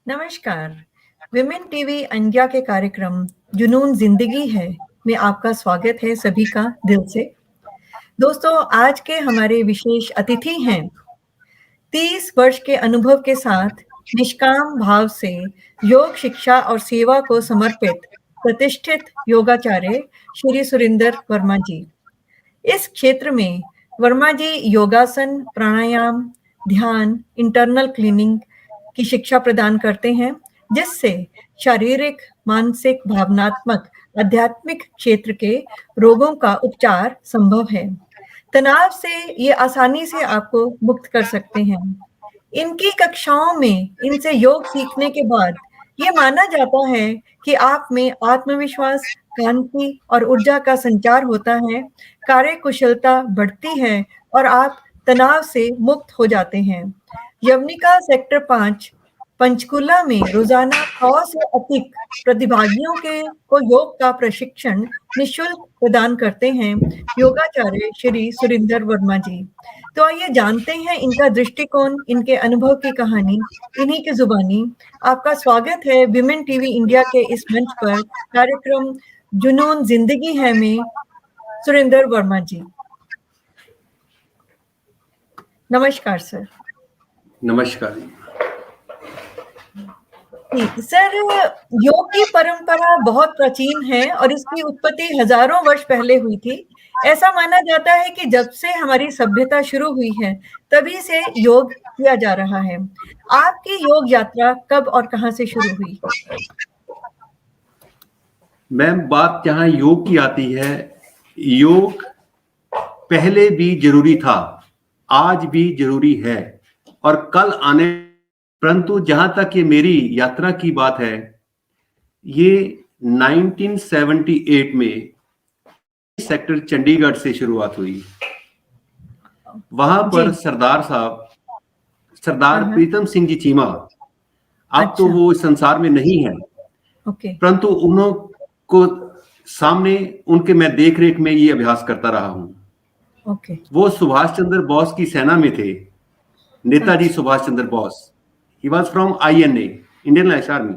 नमस्कार। Women TV India के कार्यक्रम जुनून जिंदगी है में आपका स्वागत है सभी का दिल से। दोस्तों, आज के हमारे विशेष अतिथि हैं 30 वर्ष के अनुभव के साथ निष्काम भाव से योग शिक्षा और सेवा को समर्पित प्रतिष्ठित योगाचार्य श्री सुरिंदर वर्मा जी। इस क्षेत्र में वर्मा जी योगासन, प्राणायाम, ध्यान, इंटरनल क्लीनिंग की शिक्षा प्रदान करते हैं, जिससे शारीरिक, मानसिक, भावनात्मक, आध्यात्मिक क्षेत्र के रोगों का उपचार संभव है। तनाव से ये आसानी से आपको मुक्त कर सकते हैं। इनकी कक्षाओं में इनसे योग सीखने के बाद ये माना जाता है कि आप में आत्मविश्वास, कांति और ऊर्जा का संचार होता है, कार्य कुशलता बढ़ती है और आप तनाव से मुक्त हो जाते हैं। यवनिका सेक्टर 5 पंचकुला में रोजाना 100 से अधिक प्रतिभागियों को योग का प्रशिक्षण निःशुल्क प्रदान करते हैं योगाचार्य श्री सुरिंदर वर्मा जी। तो आइए जानते हैं इनका दृष्टिकोण, इनके अनुभव की कहानी इन्हीं की जुबानी। आपका स्वागत है विमेन टीवी इंडिया के इस मंच पर कार्यक्रम जुनून जिंदगी है में सुरिंदर वर्मा जी। नमस्कार सर। नमस्कार सर, योग की परंपरा बहुत प्राचीन है और इसकी उत्पत्ति हजारों वर्ष पहले हुई थी। ऐसा माना जाता है कि जब से हमारी सभ्यता शुरू हुई है तभी से योग किया जा रहा है। आपकी योग यात्रा कब और कहां से शुरू हुई? मैम, बात जहां योग की आती है, योग पहले भी जरूरी था, आज भी जरूरी है और कल आने, परंतु जहां तक ये मेरी यात्रा की बात है, ये 1978 में सेक्टर चंडीगढ़ से शुरुआत हुई। वहां पर सरदार प्रीतम सिंह जी चीमा, अब तो वो इस संसार में नहीं है, परंतु उन्हों को सामने उनके मैं देख रेख में ये अभ्यास करता रहा हूं। वो सुभाष चंद्र बोस की सेना में थे, Netaji Subhas Chandra Bose. He was from INA, Indian National Army.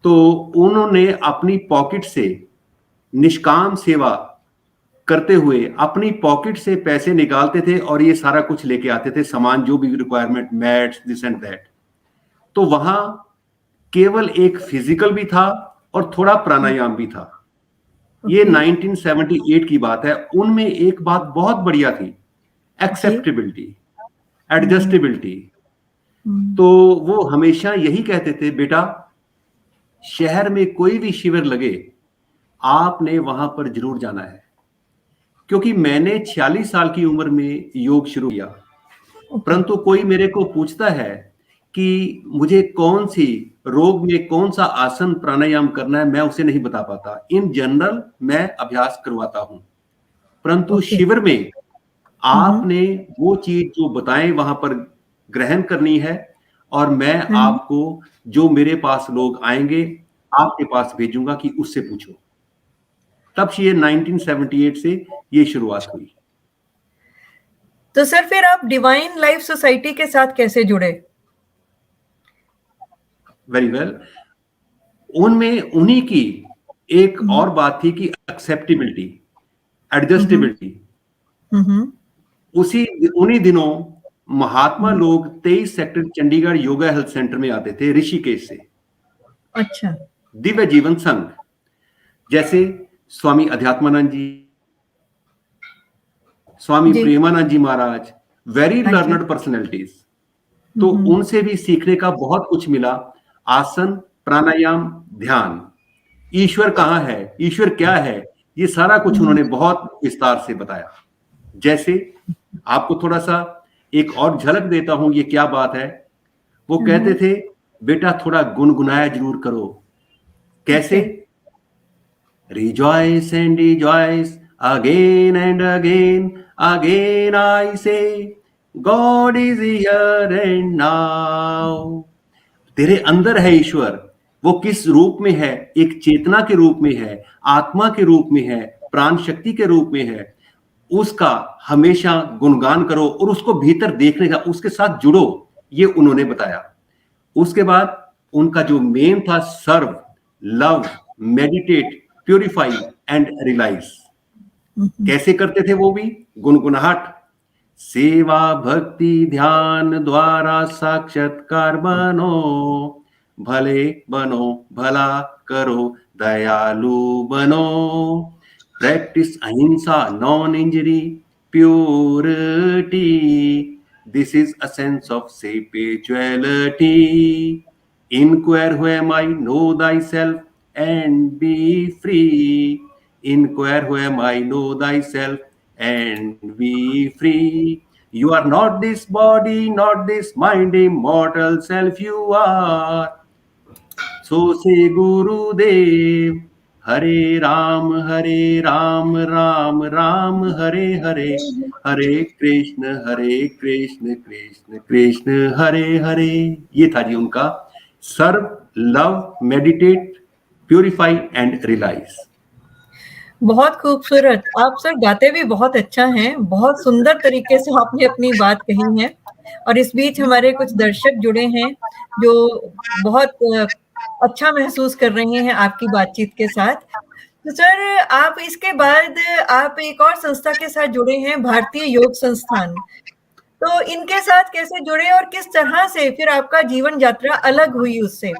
तो उन्होंने अपनी पॉकेट से निष्काम सेवा करते हुए अपनी पॉकेट से पैसे निकालते थे और ये सारा कुछ लेके आते थे, सामान जो भी requirement, mats, this and that. तो वहां केवल एक फिजिकल भी था और थोड़ा प्राणायाम भी था। ये 1978 की बात है। उनमें एक बात बहुत बढ़िया थी, एक्सेप्टेबिलिटी, एडजस्टेबिलिटी। तो वो हमेशा यही कहते थे, बेटा शहर में कोई भी शिविर लगे आपने वहां पर जरूर जाना है। क्योंकि मैंने 46 साल की उम्र में योग शुरू किया, परंतु कोई मेरे को पूछता है कि मुझे कौन सी रोग में कौन सा आसन प्राणायाम करना है, मैं उसे नहीं बता पाता। इन जनरल मैं अभ्यास करवाता हूं, परंतु शिविर में आपने वो चीज जो बताएं वहां पर ग्रहण करनी है और मैं आपको, जो मेरे पास लोग आएंगे, आपके पास भेजूंगा कि उससे पूछो। तब से ये 1978 से ये शुरुआत हुई। तो सर, फिर आप डिवाइन लाइफ सोसाइटी के साथ कैसे जुड़े? वेरी वेल, उनमें उन्हीं की एक और बात थी कि एक्सेप्टेबिलिटी, एडजस्टेबिलिटी। उन्हीं दिनों महात्मा लोग 23 sector Chandigarh yoga health centre में आते थे ऋषिकेश से। अच्छा। दिव्य जीवन संघ, जैसे स्वामी अध्यात्मानंद जी, स्वामी प्रेमानंद जी महाराज, वेरी लर्नड पर्सनैलिटीज। तो उनसे भी सीखने का बहुत कुछ मिला। आसन, प्राणायाम, ध्यान, ईश्वर कहाँ है, ईश्वर क्या है, ये सारा कुछ उन्होंने बहुत विस्तार से बताया। जैसे आपको थोड़ा सा एक और झलक देता हूं, ये क्या बात है। वो कहते थे, बेटा थोड़ा गुनगुनाया जरूर करो। कैसे? Rejoice and rejoice again and again, again I say God is here and now. तेरे अंदर है ईश्वर। वो किस रूप में है? एक चेतना के रूप में है, आत्मा के रूप में है, प्राण शक्ति के रूप में है। उसका हमेशा गुणगान करो और उसको भीतर देखने का, उसके साथ जुड़ो, ये उन्होंने बताया। उसके बाद उनका जो मेन था, serve, love, meditate, purify and realise. कैसे करते थे वो भी? गुनगुनाहट, सेवा भक्ति ध्यान द्वारा साक्षात्कार बनो, भले बनो, भला करो, दयालु बनो, प्रैक्टिस अहिंसा, non injury, purity, this is a sense of spirituality, inquire who am I, know thyself and be free, inquire who am I, know thyself and be free, you are not this body, not this mind, immortal self you are, so say Gurudev, Hare Ram, Ram Ram, Hare Hare, Hare Krishna, Krishna Krishna, Hare Hare। ये था जी उनका serve, love, meditate, purify and realise. बहुत खूबसूरत। आप sir गाते भी बहुत अच्छा हैं, बहुत सुंदर तरीके से आपने अपनी बात कही है। और इस बीच हमारे कुछ दर्शक जुड़े हैं जो बहुत अच्छा महसूस कर रहे हैं आपकी बातचीत के साथ। तो सर, आप इसके बाद आप एक और संस्था के साथ जुड़े हैं, भारतीय योग संस्थान। तो इनके साथ कैसे जुड़े और किस तरह से फिर आपका जीवन यात्रा अलग हुई उससे?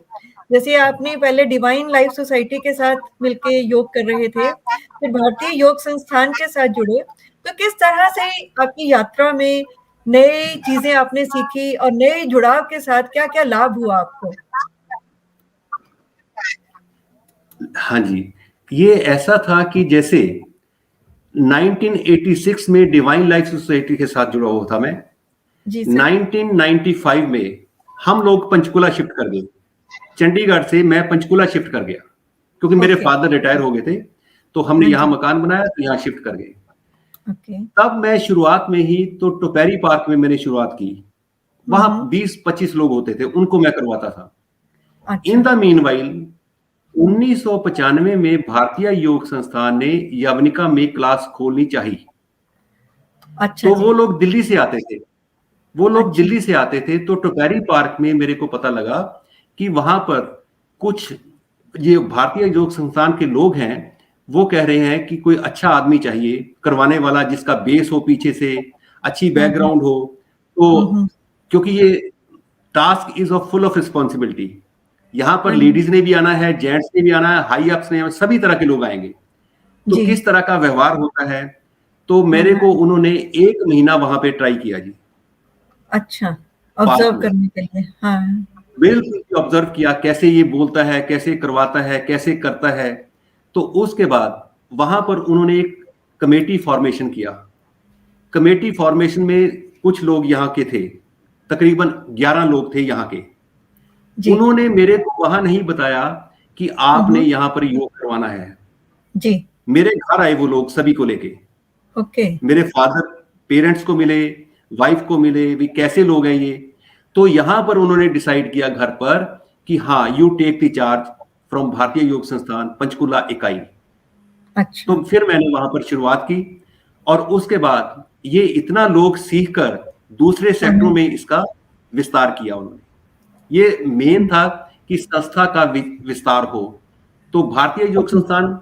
जैसे आपने पहले डिवाइन लाइफ सोसाइटी के साथ मिलके योग कर रहे थे, फिर भारतीय योग संस्थान के साथ जुड़े, तो किस तरह से आपकी यात्रा में नई चीजें आपने सीखी और नए जुड़ाव के साथ क्या-क्या लाभ हुआ आपको? हाँ जी, ये ऐसा था कि जैसे 1986 में डिवाइन लाइफ सोसाइटी के साथ जुड़ा हुआ था मैं। जी सर। 1995 में हम लोग पंचकुला शिफ्ट कर गए। चंडीगढ़ से मैं पंचकुला शिफ्ट कर गया क्योंकि मेरे फादर रिटायर हो गए थे, तो हमने यहाँ मकान बनाया, तो यहाँ शिफ्ट कर गए। तब मैं शुरुआत में ही तो टोपेरी पार्क में मैंने शुरुआत की। वहां 20-25 लोग होते थे, उनको मैं करवाता था। इन द मीनवाइल 1995 में भारतीय योग संस्थान ने यवनिका में क्लास खोलनी चाहिए। तो वो लोग दिल्ली से आते थे, दिल्ली से आते थे। तो टोपेरी पार्क में मेरे को पता लगा कि वहां पर कुछ ये भारतीय योग संस्थान के लोग हैं, वो कह रहे हैं कि कोई अच्छा आदमी चाहिए करवाने वाला, जिसका बेस हो पीछे से, अच्छी बैकग्राउंड हो। तो क्योंकि ये task is of full of responsibility, यहाँ पर लेडीज ने भी आना है, जेंट्स ने भी आना है, हाई अप्स ने, सभी तरह के लोग आएंगे। तो किस तरह का व्यवहार होता है, तो मेरे को उन्होंने 1 महीना वहां पे ट्राई किया जी। अच्छा, ऑब्जर्व करने के लिए। हाँ, बिल्कुल ऑब्जर्व किया, कैसे ये बोलता है, कैसे करवाता है, कैसे करता है। तो उसके बाद वहां पर उन्होंने एक कमेटी फॉर्मेशन किया। कमेटी फॉर्मेशन में कुछ लोग यहाँ के थे, तकरीबन 11 लोग थे यहाँ के। उन्होंने मेरे को वहां नहीं बताया कि आपने यहाँ पर योग करवाना है जी। मेरे घर आए वो लोग सभी को लेके। मेरे फादर, पेरेंट्स को मिले, वाइफ को मिले, भी कैसे लोग हैं ये। तो यहां पर उन्होंने डिसाइड किया घर पर कि हाँ, you take the charge from Bharatiya Yog संस्थान पंचकुला इकाई। अच्छा। तो फिर मैंने वहां पर शुरुआत की और उसके बाद ये इतना लोग सीख कर दूसरे सेक्टरों में इसका विस्तार किया उन्होंने। ये मेन था कि संस्था का विस्तार हो। तो भारतीय योग संस्थान,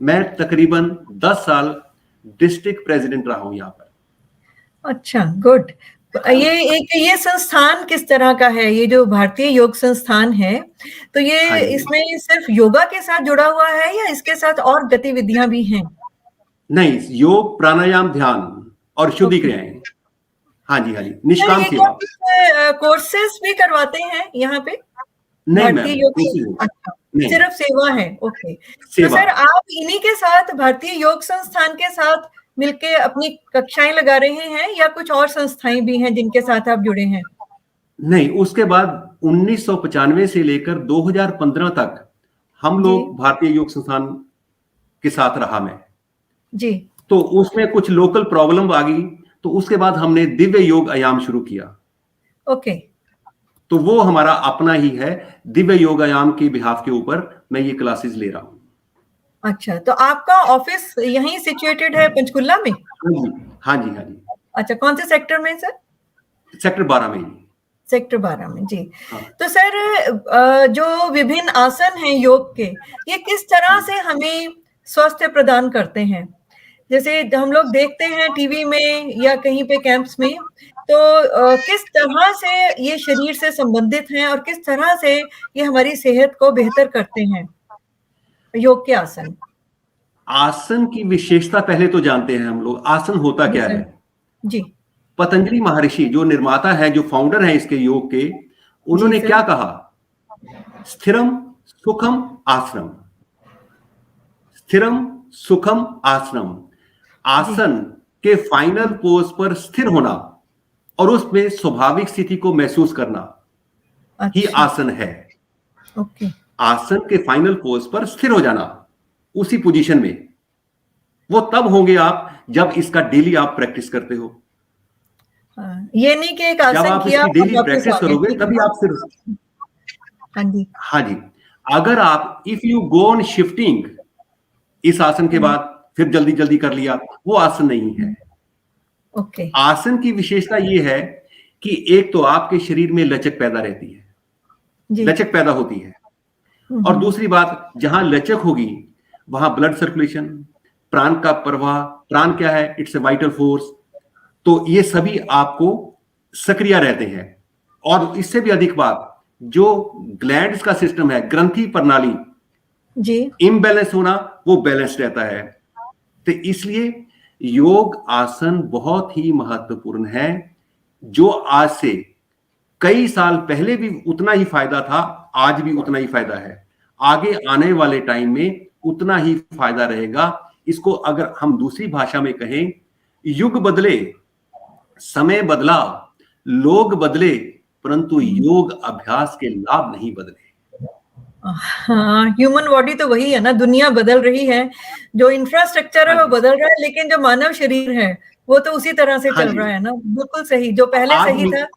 मैं तकरीबन 10 साल डिस्ट्रिक्ट प्रेसिडेंट रहा हूं यहाँ पर। अच्छा, गुड। ये संस्थान किस तरह का है? ये जो भारतीय योग संस्थान है, तो ये इसमें सिर्फ योगा के साथ जुड़ा हुआ है या इसके साथ और गतिविधियां भी हैं? नहीं, योग, प्राणायाम, ध्यान और शुद्धि क्रियाएं। हाँ जी, हाँ जी, निष्काम सेवा। कोर्सेस भी करवाते हैं यहाँ पे? नहीं मैम, अच्छा, सिर्फ सेवा है। ओके। तो सर, आप इन्हीं के साथ भारतीय योग संस्थान के साथ मिलके अपनी कक्षाएं लगा रहे हैं या कुछ और संस्थाएं भी हैं जिनके साथ आप जुड़े हैं? नहीं, उसके बाद 1995 से लेकर 2015 तक हम लोग भारतीय योग संस्थान के साथ रहा मैं जी। तो उसमें कुछ लोकल प्रॉब्लम आ गई, तो उसके बाद हमने दिव्य योग आयाम शुरू किया। ओके। तो वो हमारा अपना ही है, दिव्य योग आयाम के बिहाफ के ऊपर मैं ये क्लासेस ले रहा हूँ। अच्छा, तो आपका ऑफिस यहीं सिचुएटेड है पंचकुला में? हाँ जी, हाँ जी, हाँ जी। अच्छा, कौन से सेक्टर में सर? सेक्टर 12 में। सेक्टर 12 में जी। हाँ। तो सर जो विभिन्न आसन हैं योग के, ये किस तरह से हमें स्वास्थ्य प्रदान करते हैं? जैसे हम लोग देखते हैं टीवी में या कहीं पे कैंप्स में, तो किस तरह से ये शरीर से संबंधित हैं और किस तरह से ये हमारी सेहत को बेहतर करते हैं, योग के आसन? आसन की विशेषता पहले तो जानते हैं हम लोग, आसन होता जी क्या सर। है। जी। पतंजलि महर्षि जो निर्माता है, जो फाउंडर है इसके योग के, उन्होंने क्या कहा? स्थिरम सुखम आसनम, स्थिरम सुखम आसनम। आसन के फाइनल पोज पर स्थिर होना और उसमें स्वाभाविक स्थिति को महसूस करना ही आसन है। ओके। आसन के फाइनल पोज पर स्थिर हो जाना, उसी पोजीशन में, वो तब होंगे आप जब इसका डेली आप प्रैक्टिस करते हो। ये नहीं कि एक आसन जब आप किया इसकी डेली प्रैक्टिस करोगे तभी आप सिर्फ, हाँ जी, हाँ जी। अगर आप if you go on shifting इस आसन के बाद फिर जल्दी जल्दी कर लिया, वो आसन नहीं है। ओके। आसन की विशेषता ये है कि एक तो आपके शरीर में लचक पैदा रहती है, लचक पैदा होती है, और दूसरी बात, जहां लचक होगी वहां ब्लड सर्कुलेशन, प्राण का प्रवाह, प्राण क्या है? इट्स ए वाइटल फोर्स, तो ये सभी आपको सक्रिय रहते हैं। और इससे भी अधिक बात, जो ग्लैंड्स का सिस्टम है, ग्रंथि प्रणाली जी, इम्बैलेंस होना, वो बैलेंस रहता है। तो इसलिए योग आसन बहुत ही महत्वपूर्ण है, जो आज से कई साल पहले भी उतना ही फायदा था, आज भी उतना ही फायदा है, आगे आने वाले टाइम में उतना ही फायदा रहेगा। इसको अगर हम दूसरी भाषा में कहें, युग बदले, समय बदला, लोग बदले, परंतु योग अभ्यास के लाभ नहीं बदले। हाँ, ह्यूमन बॉडी तो वही है ना, दुनिया बदल रही है, जो इंफ्रास्ट्रक्चर है वो बदल रहा है, लेकिन जो मानव शरीर है वो तो उसी तरह से चल रहा है ना। बिल्कुल सही, जो पहले सही था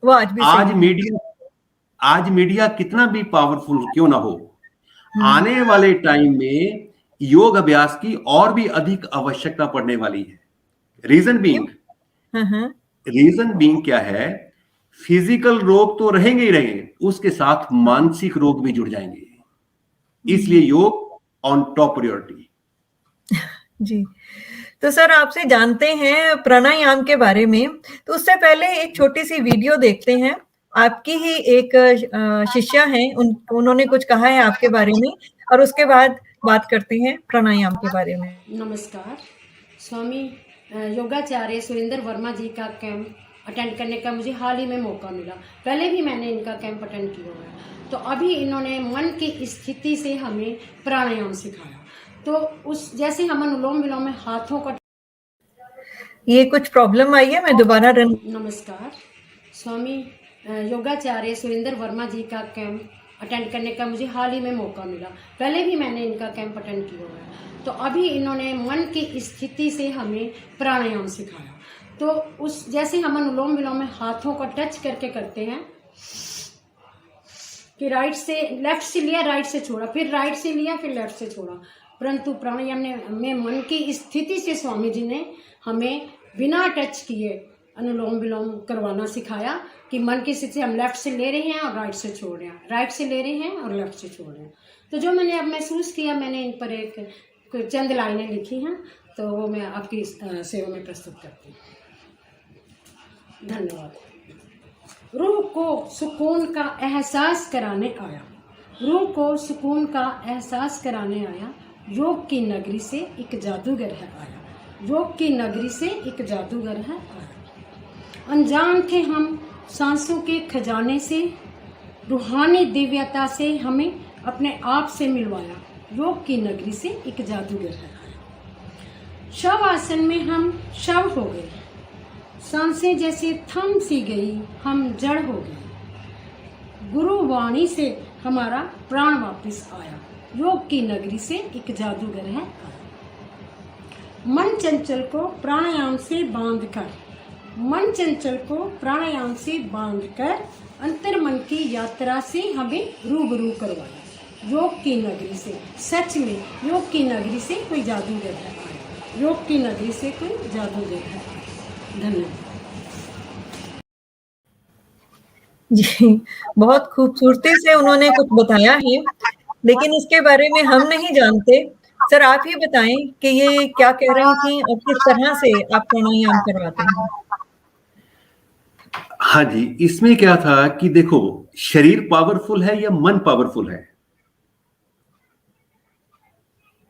वो आज भी सही है। आज मीडिया कितना भी पावरफुल क्यों ना हो, आने वाले टाइम में योग अभ्यास की और भी अधिक आवश्यकता पड़ने वाली है। रीजन बीइंग क्या है? फिजिकल रोग तो रहेंगे ही रहेंगे, उसके साथ मानसिक रोग भी जुड़ जाएंगे, इसलिए योग ऑन टॉप प्रायोरिटी। जी, तो सर आपसे जानते हैं प्राणायाम के बारे में, तो उससे पहले एक छोटी सी वीडियो देखते हैं। आपकी ही एक शिष्या हैं, उन्होंने कुछ कहा है आपके बारे में, और उसके बाद बात करते हैं प्राणायाम के बारे में। नमस्कार। स्वामी योगाचार्य सुरेंद्र वर्मा जी का कैंप अटेंड करने का मुझे हाल ही में मौका मिला। पहले भी मैंने इनका कैंप अटेंड किया हुआ है। तो अभी इन्होंने मन की स्थिति से हमें प्राणायाम सिखाया। तो उस जैसे हम अनुलोम विलोम में हाथों का, ये कुछ प्रॉब्लम आई है, मैं दोबारा नमस्कार। स्वामी योगाचार्य सुरेंद्र वर्मा जी का कैंप अटेंड करने का मुझे हाल ही में मौका मिला। पहले भी मैंने इनका कैंप अटेंड किया हुआ है। तो अभी इन्होंने मन की स्थिति से हमें प्राणायाम सिखाया। तो उस जैसे हम अनुलोम विलोम में हाथों को टच करके करते हैं कि राइट से लेफ्ट से लिया, राइट से छोड़ा, फिर राइट से लिया, फिर लेफ्ट से छोड़ा, परंतु प्राणायाम में मन की स्थिति से स्वामी जी ने हमें बिना टच किए अनुलोम विलोम करवाना सिखाया कि मन की स्थिति हम लेफ्ट से ले रहे हैं और राइट से छोड़ रहे हैं, राइट से ले रहे हैं और लेफ्ट से छोड़ रहे हैं। तो जो मैंने अब महसूस किया, मैंने इन पर एक चंद लाइनें लिखी हैं, तो वो मैं आपकी सेवा में प्रस्तुत करती हूँ। धन्यवाद। रूह को सुकून का एहसास कराने आया, रूह को सुकून का एहसास कराने आया, योग की नगरी से एक जादूगर है आया, योग की नगरी से एक जादूगर है आया। अनजान थे हम सांसों के खजाने से, रूहानी दिव्यता से हमें अपने आप से मिलवाया, योग की नगरी से एक जादूगर है आया। शव आसन में हम शव हो गए, सांसें जैसे थम सी गई, हम जड़ हो गए, गुरु वाणी से हमारा प्राण वापस आया, योग की नगरी से एक जादूगर है आया। मन चंचल को प्राणायाम से बांधकर, मन चंचल को प्राणायाम से बांधकर अंतर मन की यात्रा से हमें रूबरू करवाया, योग की नगरी से। सच में योग की नगरी से कोई जादूगर है, योग की नगरी से कोई जादूगर है। धन्यवाद। जी, बहुत खूबसूरती से उन्होंने कुछ बताया है, लेकिन इसके बारे में हम नहीं जानते। सर आप ही बताएँ कि ये क्या कह रही थीं और किस तरह से आप प्राणायाम करवाते हैं? हाँ जी, इसमें क्या था कि देखो, शरीर पावरफुल है या मन पावरफुल है?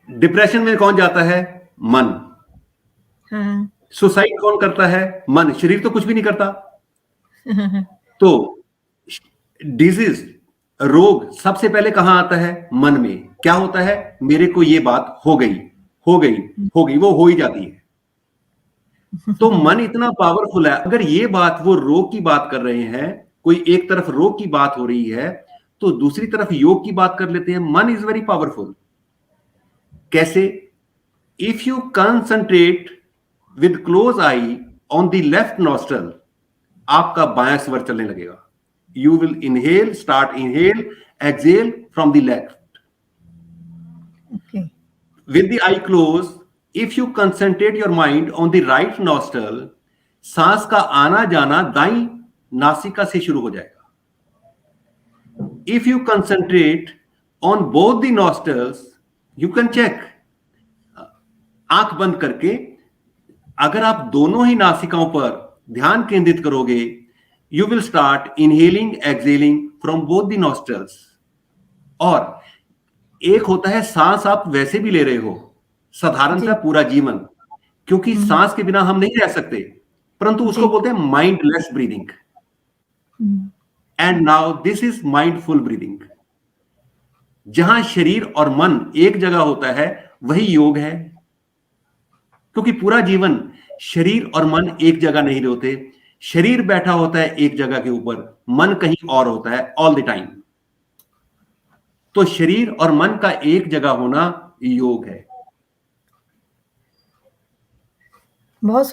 डिप्रेशन में कौन जाता है? मन। हाँ। सुसाइड कौन करता है? मन। शरीर तो कुछ भी नहीं करता। तो डिजीज, रोग सबसे पहले कहां आता है? मन में। क्या होता है? मेरे को ये बात हो गई, हो गई, हो गई, वो हो ही जाती है। तो मन इतना पावरफुल है, अगर ये बात, वो रोग की बात कर रहे हैं, कोई एक तरफ रोग की बात हो रही है, तो दूसरी तरफ योग की बात कर लेते हैं। मन इज वेरी पावरफुल। कैसे? If you concentrate with close eye on the left nostril, आपका बायां स्वर चलने लगेगा। You will inhale, start inhale, exhale from the left. Okay. With the eye closed, if you concentrate your mind on the right nostril, सांस का आना जाना दाई नासिका से शुरू हो जाएगा। If you concentrate on both the nostrils, you can check, आंख बंद करके अगर आप दोनों ही नासिकाओं पर ध्यान केंद्रित करोगे, you will start inhaling, exhaling from both the nostrils. और एक होता है सांस आप वैसे भी ले रहे हो, साधारणतः पूरा जीवन, क्योंकि सांस के बिना हम नहीं रह सकते, परंतु उसको बोलते हैं mindless breathing. And now this is mindful breathing. जहां शरीर और मन एक जगह होता है, वही योग है। क्योंकि पूरा जीवन शरीर और मन एक जगह नहीं होते। शरीर बैठा होता है एक जगह के ऊपर, मन कहीं और होता है ऑल द टाइम। तो शरीर और मन का एक जगह होना योग है। बहुत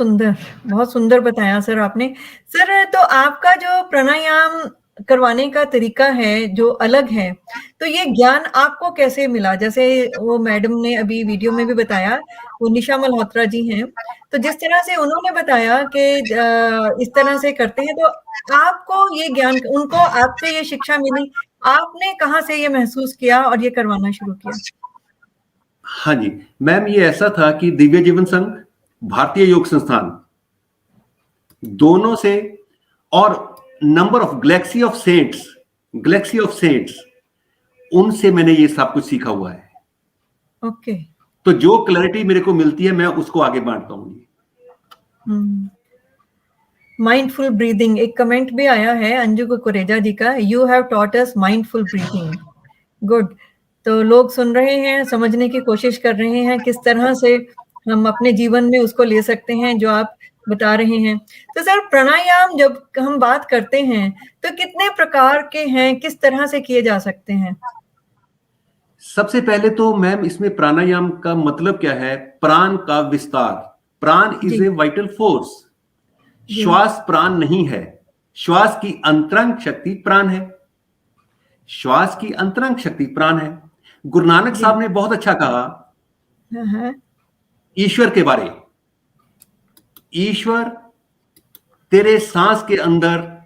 सुंदर बताया सर आपने। सर तो आपका जो प्राणायाम करवाने का तरीका है, जो अलग है, तो ये ज्ञान आपको कैसे मिला? जैसे वो मैडम ने अभी वीडियो में भी बताया, वो निशा मल्होत्रा जी हैं, तो जिस तरह से उन्होंने बताया कि इस तरह से करते हैं, तो आपको ये ज्ञान, उनको आपसे ये शिक्षा मिली, आपने कहाँ से ये महसूस किया और ये करवाना शुरू किया? हाँ जी, मैम ये ऐसा था कि दिव्य जीवन संघ, भारतीय योग संस्थान, दोनों से, और number of Galaxy of cents, उनसे मैंने ये सब कुछ सीखा हुआ है। ओके। तो जो क्लैरिटी मेरे को मिलती है, मैं उसको आगे बांटता हूँ। माइंडफुल ब्रीदिंग, एक कमेंट भी आया है अंजू कुकरेजा जी का, you have taught us mindful breathing. Good. तो लोग सुन रहे हैं, समझने की कोशिश कर रहे हैं किस तरह से हम अपने जीवन में उसको ले सकते हैं, जो आप बता रहे हैं। तो सर प्राणायाम जब हम बात करते हैं, तो कितने प्रकार के हैं, किस तरह से किए जा सकते हैं? सबसे पहले तो मैम, इसमें प्राणायाम का मतलब क्या है? प्राण का विस्तार। प्राण इज ए वाइटल फोर्स। श्वास प्राण नहीं है, श्वास की अंतरंग शक्ति प्राण है। श्वास की अंतरंग शक्ति प्राण है। गुरु नानक साहब ने बहुत अच्छा कहा ईश्वर के बारे। ईश्वर, तेरे सांस के अंदर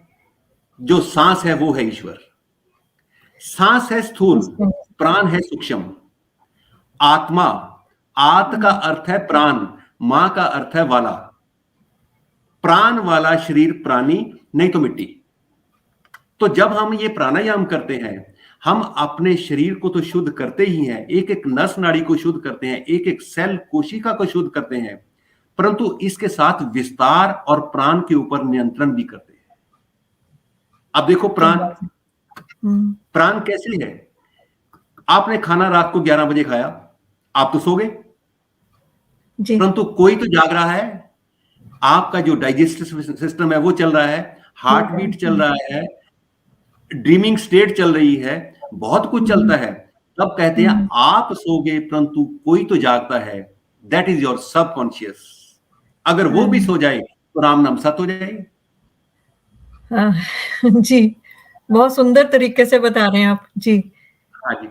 जो सांस है वो है ईश्वर। सांस है स्थूल, प्राण है सूक्ष्म। आत्मा, आत का अर्थ है प्राण, मां का अर्थ है वाला। प्राण वाला शरीर प्राणी, नहीं तो मिट्टी। तो जब हम ये प्राणायाम करते हैं, हम अपने शरीर को तो शुद्ध करते ही हैं, एक एक नस नाड़ी को शुद्ध करते हैं, एक एक सेल कोशिका को शुद्ध करते हैं, परंतु इसके साथ विस्तार और प्राण के ऊपर नियंत्रण भी करते हैं। अब देखो प्राण कैसे है? आपने खाना रात को 11 बजे खाया, आप तो सो गए, परंतु कोई तो जाग रहा है। आपका जो डाइजेस्टिव सिस्टम है वो चल रहा है, हार्ट बीट चल रहा है, ड्रीमिंग स्टेट चल रही है, बहुत कुछ चलता है। तब कहते हैं आप सो गए, परंतु कोई तो जागता है, दैट इज योर सबकॉन्शियस। अगर वो भी सो जाए तो राम नाम सत हो जाए। जी, बहुत सुंदर तरीके से बता रहे हैं आप जी। हाँ जी,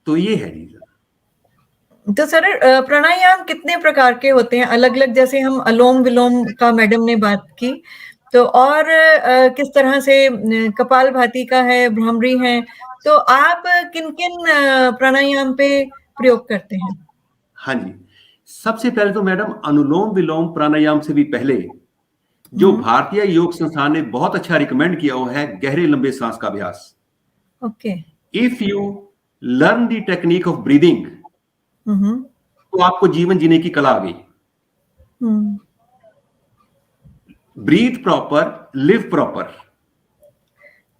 तो ये है रीजन। तो सर प्राणायाम कितने प्रकार के होते हैं अलग अलग? जैसे हम अलोम विलोम का मैडम ने बात की, तो और किस तरह से कपालभाति का है, भ्रामरी है, तो आप किन-किन प्राणायाम पे प्रयोग करते हैं? हाँ जी, सबसे पहले तो मैडम अनुलोम विलोम प्राणायाम से भी पहले जो भारतीय योग संस्थान ने बहुत अच्छा रिकमेंड किया वो है गहरे लंबे सांस का अभ्यास। Okay. If you learn the technique of breathing तो आपको जीवन जीने की कला आ गई। Breathe proper, live proper.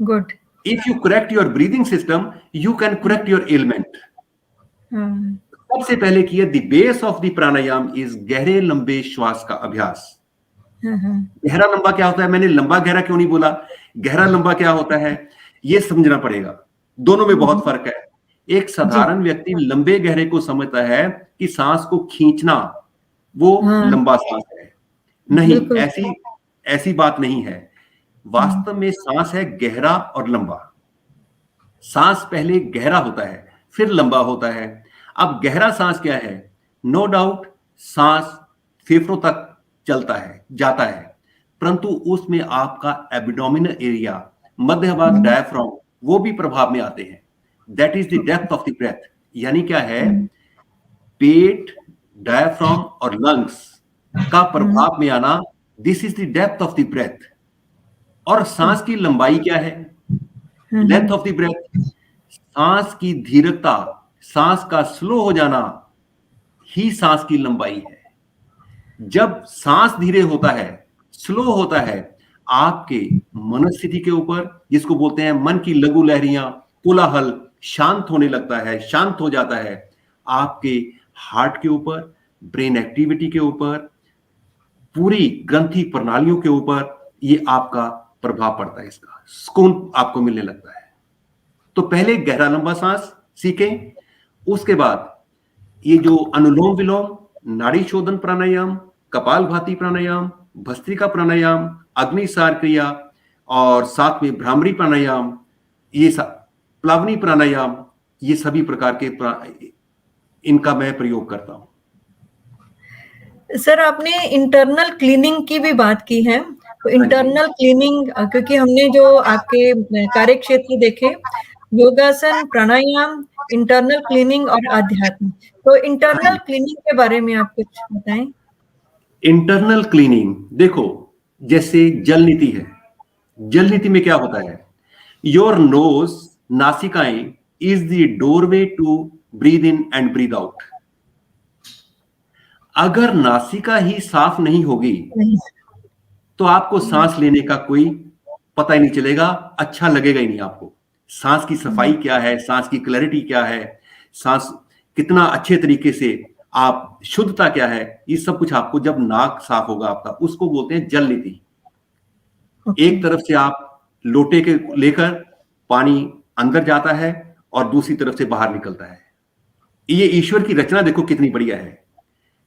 Good. If you correct your breathing system you can correct your element. सबसे पहले किया the base of the pranayama is गहरे लंबे श्वास का अभ्यास। गहरा लंबा क्या होता है, मैंने लंबा गहरा क्यों नहीं बोला, गहरा लंबा क्या होता है ये समझना पड़ेगा, दोनों में बहुत फर्क है। एक साधारण व्यक्ति लंबे गहरे को समझता है कि सांस को खींचना वो लंबा सांस है, नहीं, ऐसी बात नहीं है। वास्तव में सांस है गहरा और लंबा। सांस पहले गहरा होता है फिर लंबा होता है। अब गहरा सांस क्या है, नो डाउट सांस फेफड़ों तक चलता है, जाता है, परंतु उसमें आपका एब्डोमिनल एरिया, मध्य भाग, डायफ्राम, वो भी प्रभाव में आते हैं। That is the depth of the breath. यानी क्या है, पेट, डायफ्राम और लंग्स का प्रभाव में आना, this is the depth of the breath. और सांस की लंबाई क्या है, लेंथ ऑफ द ब्रेथ। सांस की धीरता, सांस का स्लो हो जाना ही सांस की लंबाई है। जब सांस धीरे होता है, स्लो होता है, आपके मनस्थिति के ऊपर, जिसको बोलते हैं मन की लघु लहरियां, कोलाहल शांत होने लगता है, शांत हो जाता है। आपके हार्ट के ऊपर, ब्रेन एक्टिविटी के ऊपर, पूरी ग्रंथि प्रणालियों के ऊपर ये आपका प्रभाव पड़ता है, इसका सुकून आपको मिलने लगता है। तो पहले गहरा लंबा सांस सीखें, उसके बाद ये जो अनुलोम विलोम, नाड़ी शोधन प्राणायाम, कपालभाति प्राणायाम, भस्त्रिका प्राणायाम, अग्निसार क्रिया और साथ में भ्रामरी प्राणायाम, ये प्लावनी प्राणायाम, ये सभी प्रकार के इनका मैं प्रयोग करता हूं। सर, आपने इंटरनल क्लीनिंग की भी बात की है, तो इंटरनल क्लीनिंग, क्योंकि हमने जो आपके कार्य क्षेत्र देखे, योगासन, प्राणायाम, इंटरनल क्लीनिंग और आध्यात्म, तो इंटरनल क्लीनिंग के बारे में आप कुछ बताएं। इंटरनल क्लीनिंग देखो, जैसे जल नीति है, जल नीति में क्या होता है, योर नोज, नासिकाएं is the doorway to breathe in and breathe out. अगर नासिका ही साफ नहीं होगी तो आपको सांस लेने का कोई पता ही नहीं चलेगा, अच्छा लगेगा ही नहीं आपको। सांस की सफाई क्या है, सांस की क्लैरिटी क्या है, सांस कितना अच्छे तरीके से, आप शुद्धता क्या है, ये सब कुछ आपको जब नाक साफ होगा आपका, उसको बोलते हैं जल नीति। एक तरफ से आप लोटे के लेकर पानी अंदर जाता है और दूसरी तरफ से बाहर निकलता है। ये ईश्वर की रचना देखो कितनी बढ़िया है।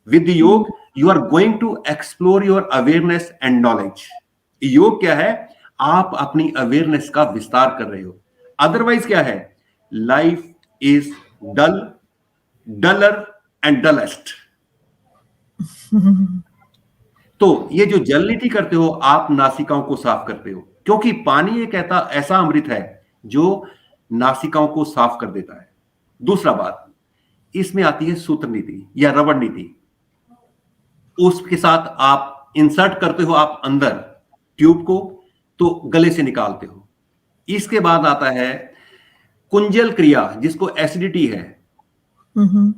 With the yoga you are going to explore your awareness and knowledge. योग क्या है, आप अपनी अवेयरनेस का विस्तार कर रहे हो। अदरवाइज क्या है, life is dull, duller and dullest. तो ये जो जल नीति करते हो, आप नासिकाओं को साफ करते हो, क्योंकि पानी एक ऐसा अमृत है जो नासिकाओं को साफ कर देता है। दूसरा बात, इसमें आती है सूत्र नीति या रबड़ नीति। उसके साथ आप इंसर्ट करते हो आप अंदर ट्यूब को, तो गले से निकालते हो। इसके बाद आता है कुंजल क्रिया, जिसको एसिडिटी है,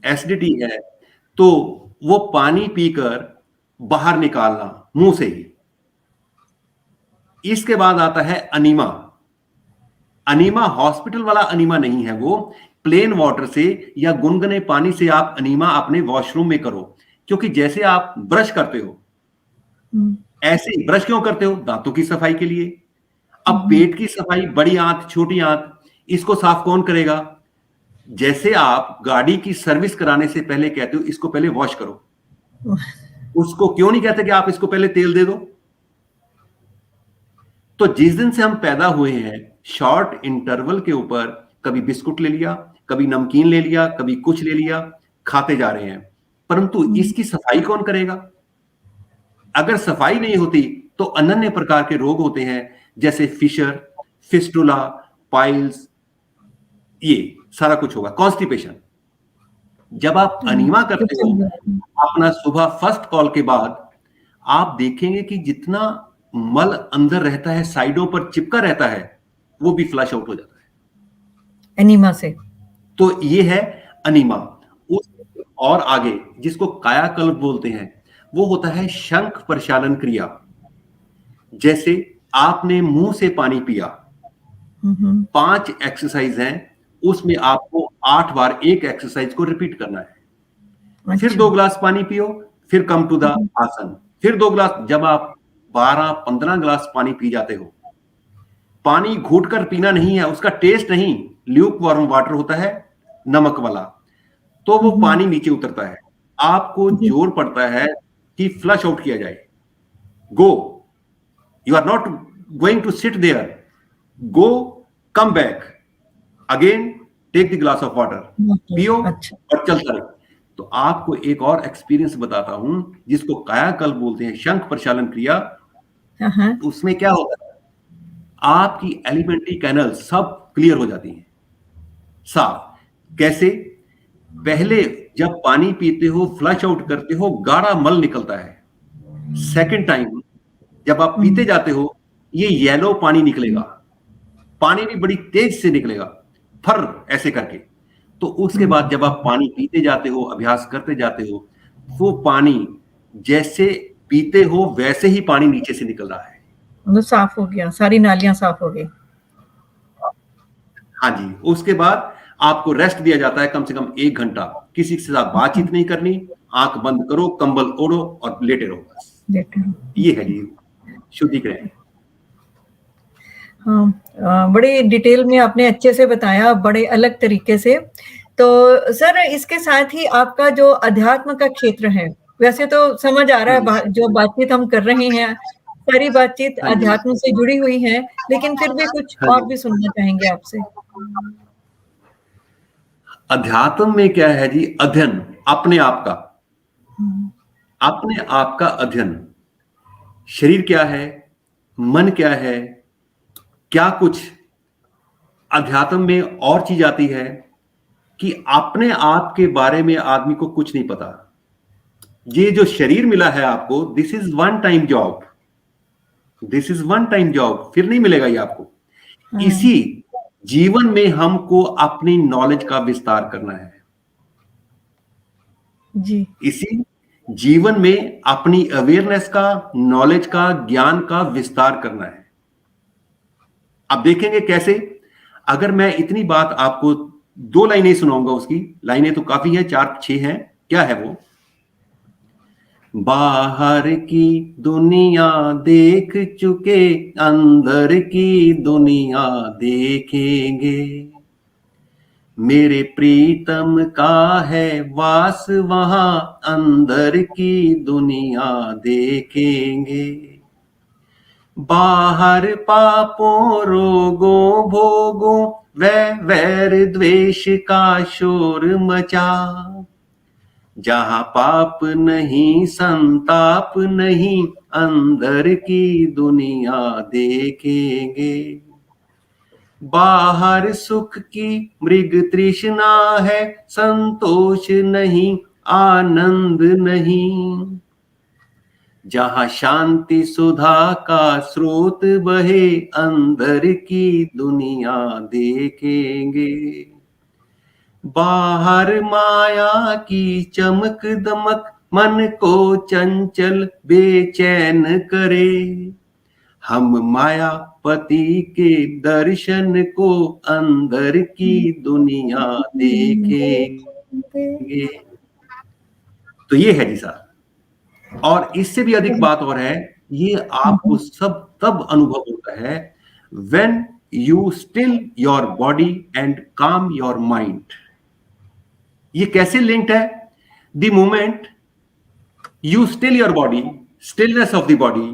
एसिडिटी है तो वो पानी पीकर बाहर निकालना मुंह से ही। इसके बाद आता है अनीमा। अनीमा हॉस्पिटल वाला अनीमा नहीं है, वो प्लेन वाटर से या गुनगुने पानी से आप अनीमा अपने वॉशरूम में करो। क्योंकि जैसे आप ब्रश करते हो, ऐसे ही ब्रश क्यों करते हो, दांतों की सफाई के लिए। अब पेट की सफाई, बड़ी आंत, छोटी आंत, इसको साफ कौन करेगा। जैसे आप गाड़ी की सर्विस कराने से पहले कहते हो इसको पहले वॉश करो, उसको क्यों नहीं कहते कि आप इसको पहले तेल दे दो। तो जिस दिन से हम पैदा हुए हैं, शॉर्ट इंटरवल के ऊपर कभी बिस्कुट ले लिया, कभी नमकीन ले लिया, कभी कुछ ले लिया, खाते जा रहे हैं, परंतु इसकी सफाई कौन करेगा। अगर सफाई नहीं होती तो अनन्य प्रकार के रोग होते हैं, जैसे फिशर, फिस्टुला, पाइल्स, ये सारा कुछ होगा। कॉन्स्टिपेशन, जब आप अनीमा करते हो अपना सुबह फर्स्ट कॉल के बाद, आप देखेंगे कि जितना मल अंदर रहता है, साइडों पर चिपका रहता है, वो भी फ्लश आउट हो जाता है अनीमा से। तो ये है अनीमा। उस और आगे जिसको कायाकल्प बोलते हैं, वो होता है शंख प्रशालन क्रिया। जैसे आपने मुंह से पानी पिया, 5 एक्सरसाइज हैं, उसमें आपको 8 बार एक एक्सरसाइज को रिपीट करना है। अच्छा। फिर 2 ग्लास पानी पियो, फिर कम टू द आसन, फिर 2 ग्लास। जब आप 12-15 ग्लास पानी पी जाते हो, पानी घूट कर पीना नहीं है, उसका टेस्ट नहीं, ल्यूक वार्म वाटर होता है, नमक वाला, तो वो पानी नीचे उतरता है। आपको जोर पड़ता है कि फ्लश आउट किया जाए। Go, you are not going to sit there, go, come back again, take the glass of water, पियो और चलता रहे। तो आपको एक और एक्सपीरियंस बताता हूं, जिसको कायाकल्प बोलते हैं, शंख प्रशालन क्रिया। उसमें क्या होता है, आपकी एलिमेंट्री कैनल सब क्लियर हो जाती है, साफ। कैसे? पहले जब पानी पीते हो, फ्लश आउट करते हो, गाढ़ा मल निकलता है। सेकंड टाइम जब आप पीते जाते हो, ये येलो पानी निकलेगा, पानी भी बड़ी तेज से निकलेगा, फर ऐसे करके। तो उसके बाद जब आप पानी पीते जाते हो, अभ्यास करते जाते हो, वो पानी जैसे पीते हो वैसे ही पानी नीचे से निकल रहा है, वो साफ हो गया, सारी नालियां साफ हो गई। हाँ जी। उसके बाद आपको रेस्ट दिया जाता है, कम से कम 1 घंटा। किसी के साथ बातचीत नहीं करनी, आंख बंद करो, कंबल ओढ़ो और लेटे रहो, बस। ये है जी शुद्धिकरण। हाँ, बड़े डिटेल में आपने अच्छे से बताया, बड़े अलग तरीके से। तो सर, इसके साथ ही आपका जो अध्यात्म का क्षेत्र है, वैसे तो समझ आ रहा है जो बातचीत हम कर रहे हैं, सारी बातचीत अध्यात्म से जुड़ी हुई है, लेकिन फिर भी कुछ और भी सुनना चाहेंगे आपसे। अध्यात्म में क्या है जी? अध्ययन, अपने आप का, अपने आप का अध्ययन। शरीर क्या है, मन क्या है, क्या कुछ अध्यात्म में और चीज आती है कि अपने आप के बारे में आदमी को कुछ नहीं पता। ये जो शरीर मिला है आपको, this is one time job, this is one time job, फिर नहीं मिलेगा ये आपको। इसी जीवन में हमको अपनी नॉलेज का विस्तार करना है जी। इसी जीवन में अपनी अवेयरनेस का, नॉलेज का, ज्ञान का विस्तार करना है। अब देखेंगे कैसे। अगर मैं इतनी बात आपको 2 लाइनें सुनाऊंगा, उसकी लाइनें तो काफी है, 4-6 हैं। क्या है वो? बाहर की दुनिया देख चुके, अंदर की दुनिया देखेंगे, मेरे प्रीतम का है वास वहां, अंदर की दुनिया देखेंगे। बाहर पापों रोगों भोगों वैर द्वेष का शोर मचा, जहां पाप नहीं संताप नहीं, अंदर की दुनिया देखेंगे। बाहर सुख की मृग तृष्णा है, संतोष नहीं आनंद नहीं, जहां शांति सुधा का स्रोत बहे, अंदर की दुनिया देखेंगे। बाहर माया की चमक दमक मन को चंचल बेचैन करे, हम मायापति के दर्शन को अंदर की दुनिया देखेंगे। तो ये है जी साहब। और इससे भी अधिक बात और है, ये आपको सब तब अनुभव होता है when you still your body and calm your mind। ये कैसे लिंक्ड है? The moment you still your body, stillness of the body,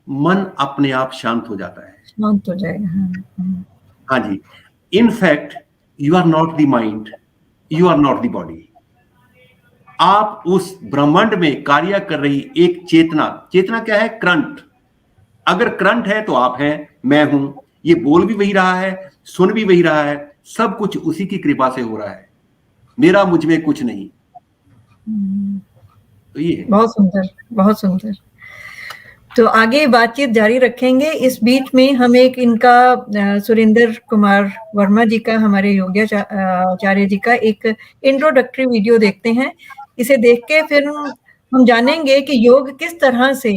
मन अपने आप शांत हो जाता है, शांत हो जाएगा। हाँ जी। In fact you are not the mind, you are not the body. आप उस ब्रह्मांड में कार्य कर रही एक चेतना, चेतना क्या है? करंट, अगर करंट है तो आप हैं, मैं हूं, ये बोल भी वही रहा है, सुन भी वही रहा है, सब कुछ उसी की कृपा से हो रहा है, मेरा मुझ में कुछ नहीं। तो ये है। बहुत सुंदर, बहुत सुंदर। तो आगे बातचीत जारी रखेंगे। इस बीच में हम एक इनका सुरेंद्र कुमार वर्मा जी का, हमारे योग्याचार्य जी का एक इंट्रोडक्टरी वीडियो देखते हैं। इसे देख के फिर हम जानेंगे कि योग किस तरह से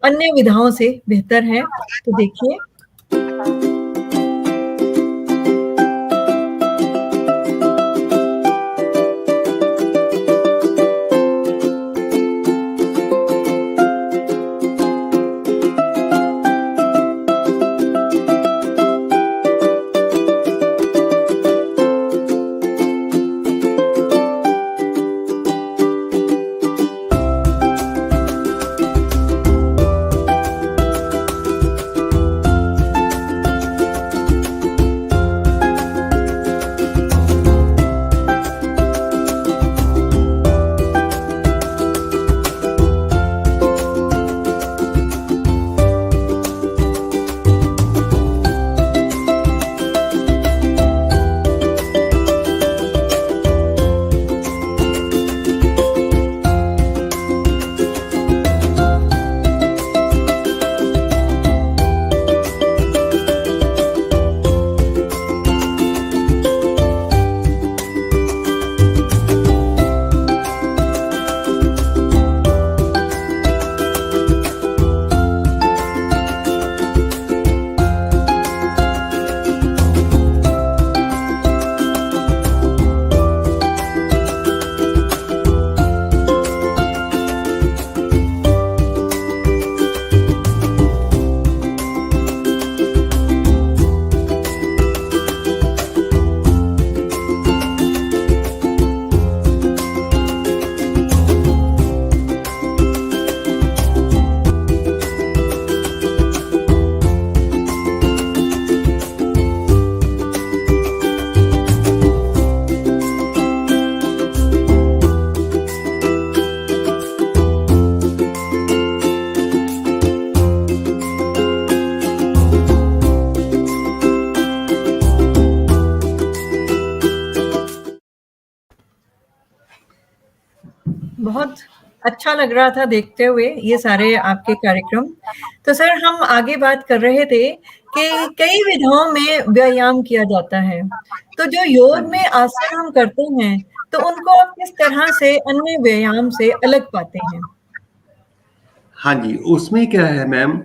अन्य विधाओं से बेहतर है। तो देखिए। बहुत अच्छा लग रहा था देखते हुए ये सारे आपके कार्यक्रम। तो सर, हम आगे बात कर रहे थे कि कई विधाओं में व्यायाम किया जाता है, तो जो योग में आसन हम करते हैं तो उनको आप किस तरह से अन्य व्यायाम से अलग पाते हैं? हाँ जी, उसमें क्या है मैम,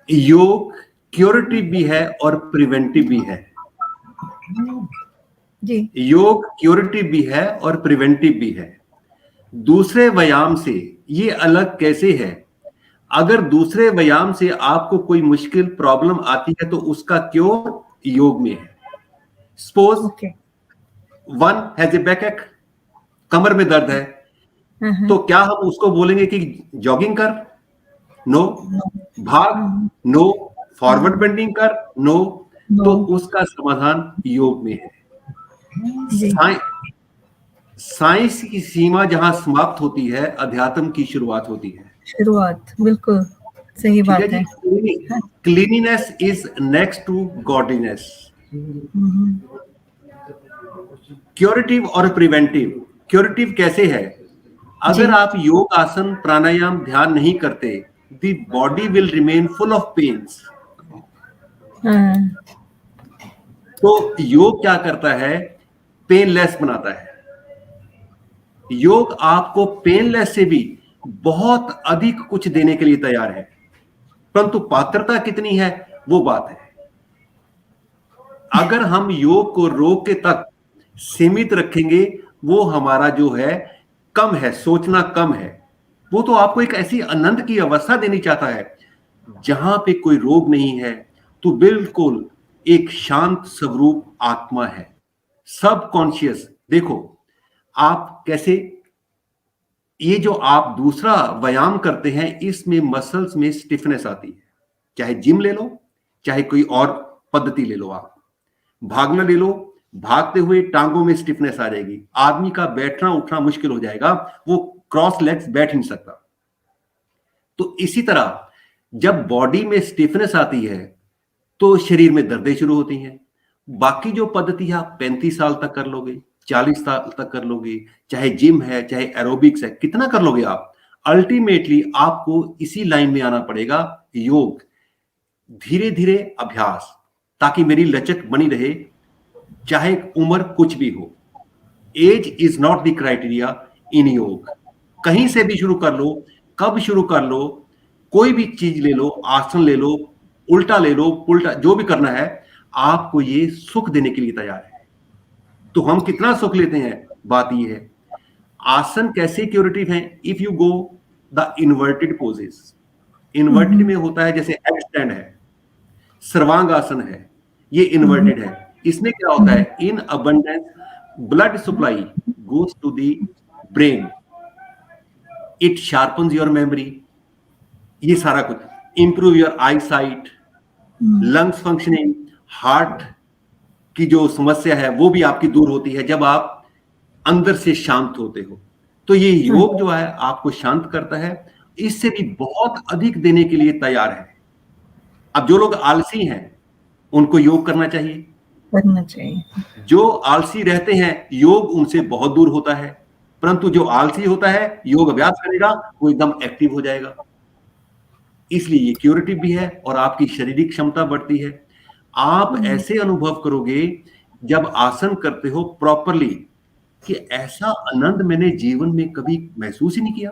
योग क्यूरेटिव भी है और प्रिवेंटिव भी है जी। योग क्यूरेटिव भी है और प्रिवेंटिव भी है। दूसरे व्यायाम से ये अलग कैसे है? अगर दूसरे व्यायाम से आपको कोई मुश्किल प्रॉब्लम आती है तो उसका क्योर योग में है। Suppose one has a backache, कमर में दर्द है, तो क्या हम उसको बोलेंगे कि जॉगिंग कर? नो। भाग? नो। फॉरवर्ड बेंडिंग कर? नो। तो उसका समाधान योग में है। साइंस की सीमा जहां समाप्त होती है, अध्यात्म की शुरुआत होती है। शुरुआत, बिल्कुल सही बात है। Cleanliness is next to godliness. Curative और प्रिवेंटिव। क्यूरेटिव कैसे है? अगर आप योग, आसन, प्राणायाम, ध्यान नहीं करते, the body will remain full of pains. तो योग क्या करता है? पेनलेस बनाता है। योग आपको पेनलेस से भी बहुत अधिक कुछ देने के लिए तैयार है, परंतु पात्रता कितनी है वो बात है। अगर हम योग को रोग के तक सीमित रखेंगे, वो हमारा जो है कम है, सोचना कम है। वो तो आपको एक ऐसी आनंद की अवस्था देनी चाहता है जहां पे कोई रोग नहीं है, तो बिल्कुल एक शांत स्वरूप आत्मा है, सब कॉन्शियस। देखो आप कैसे, ये जो आप दूसरा व्यायाम करते हैं, इसमें मसल्स में स्टिफनेस आती है। चाहे जिम ले लो, चाहे कोई और पद्धति ले लो, आप भागना ले लो, भागते हुए टांगों में स्टिफनेस आ जाएगी, आदमी का बैठना उठना मुश्किल हो जाएगा, वो क्रॉस लेग्स बैठ नहीं सकता। तो इसी तरह जब बॉडी में स्टिफनेस आती है तो शरीर में दर्दें शुरू होती हैं। बाकी जो पद्धति है आप 35 साल तक कर लोगे, 40 साल तक कर लोगे, चाहे जिम है, चाहे एरोबिक्स है, कितना कर लोगे आप, अल्टीमेटली आपको इसी लाइन में आना पड़ेगा, योग, धीरे धीरे अभ्यास, ताकि मेरी लचक बनी रहे, चाहे उम्र कुछ भी हो। Age is not the criteria in yoga. कहीं से भी शुरू कर लो, कब शुरू कर लो, कोई भी चीज ले लो, आसन ले लो, उल्टा ले लो, पुल्टा, जो भी करना है, आपको ये सुख देने के लिए तैयार है। तो हम कितना सुख लेते हैं, बात ये है। आसन कैसे क्यूरेटिव हैं? If you go the inverted poses, inverted में होता है जैसे हेड स्टैंड है, सर्वांग आसन है, ये इन्वर्टेड है। इसमें क्या होता है, in abundance blood supply goes to the brain, it sharpens your memory, ये सारा कुछ, improve your eyesight, lungs functioning, heart की जो समस्या है वो भी आपकी दूर होती है जब आप अंदर से शांत होते हो। तो ये योग जो है आपको शांत करता है, इससे भी बहुत अधिक देने के लिए तैयार है। अब जो लोग आलसी हैं उनको योग करना चाहिए, जो आलसी रहते हैं योग उनसे बहुत दूर होता है, परंतु जो आलसी होता है योग अभ्यास करेगा वो एकदम एक्टिव हो जाएगा। इसलिए ये क्यूरेटिव भी है और आपकी शारीरिक क्षमता बढ़ती है। आप ऐसे अनुभव करोगे जब आसन करते हो प्रॉपरली कि ऐसा आनंद मैंने जीवन में कभी महसूस ही नहीं किया।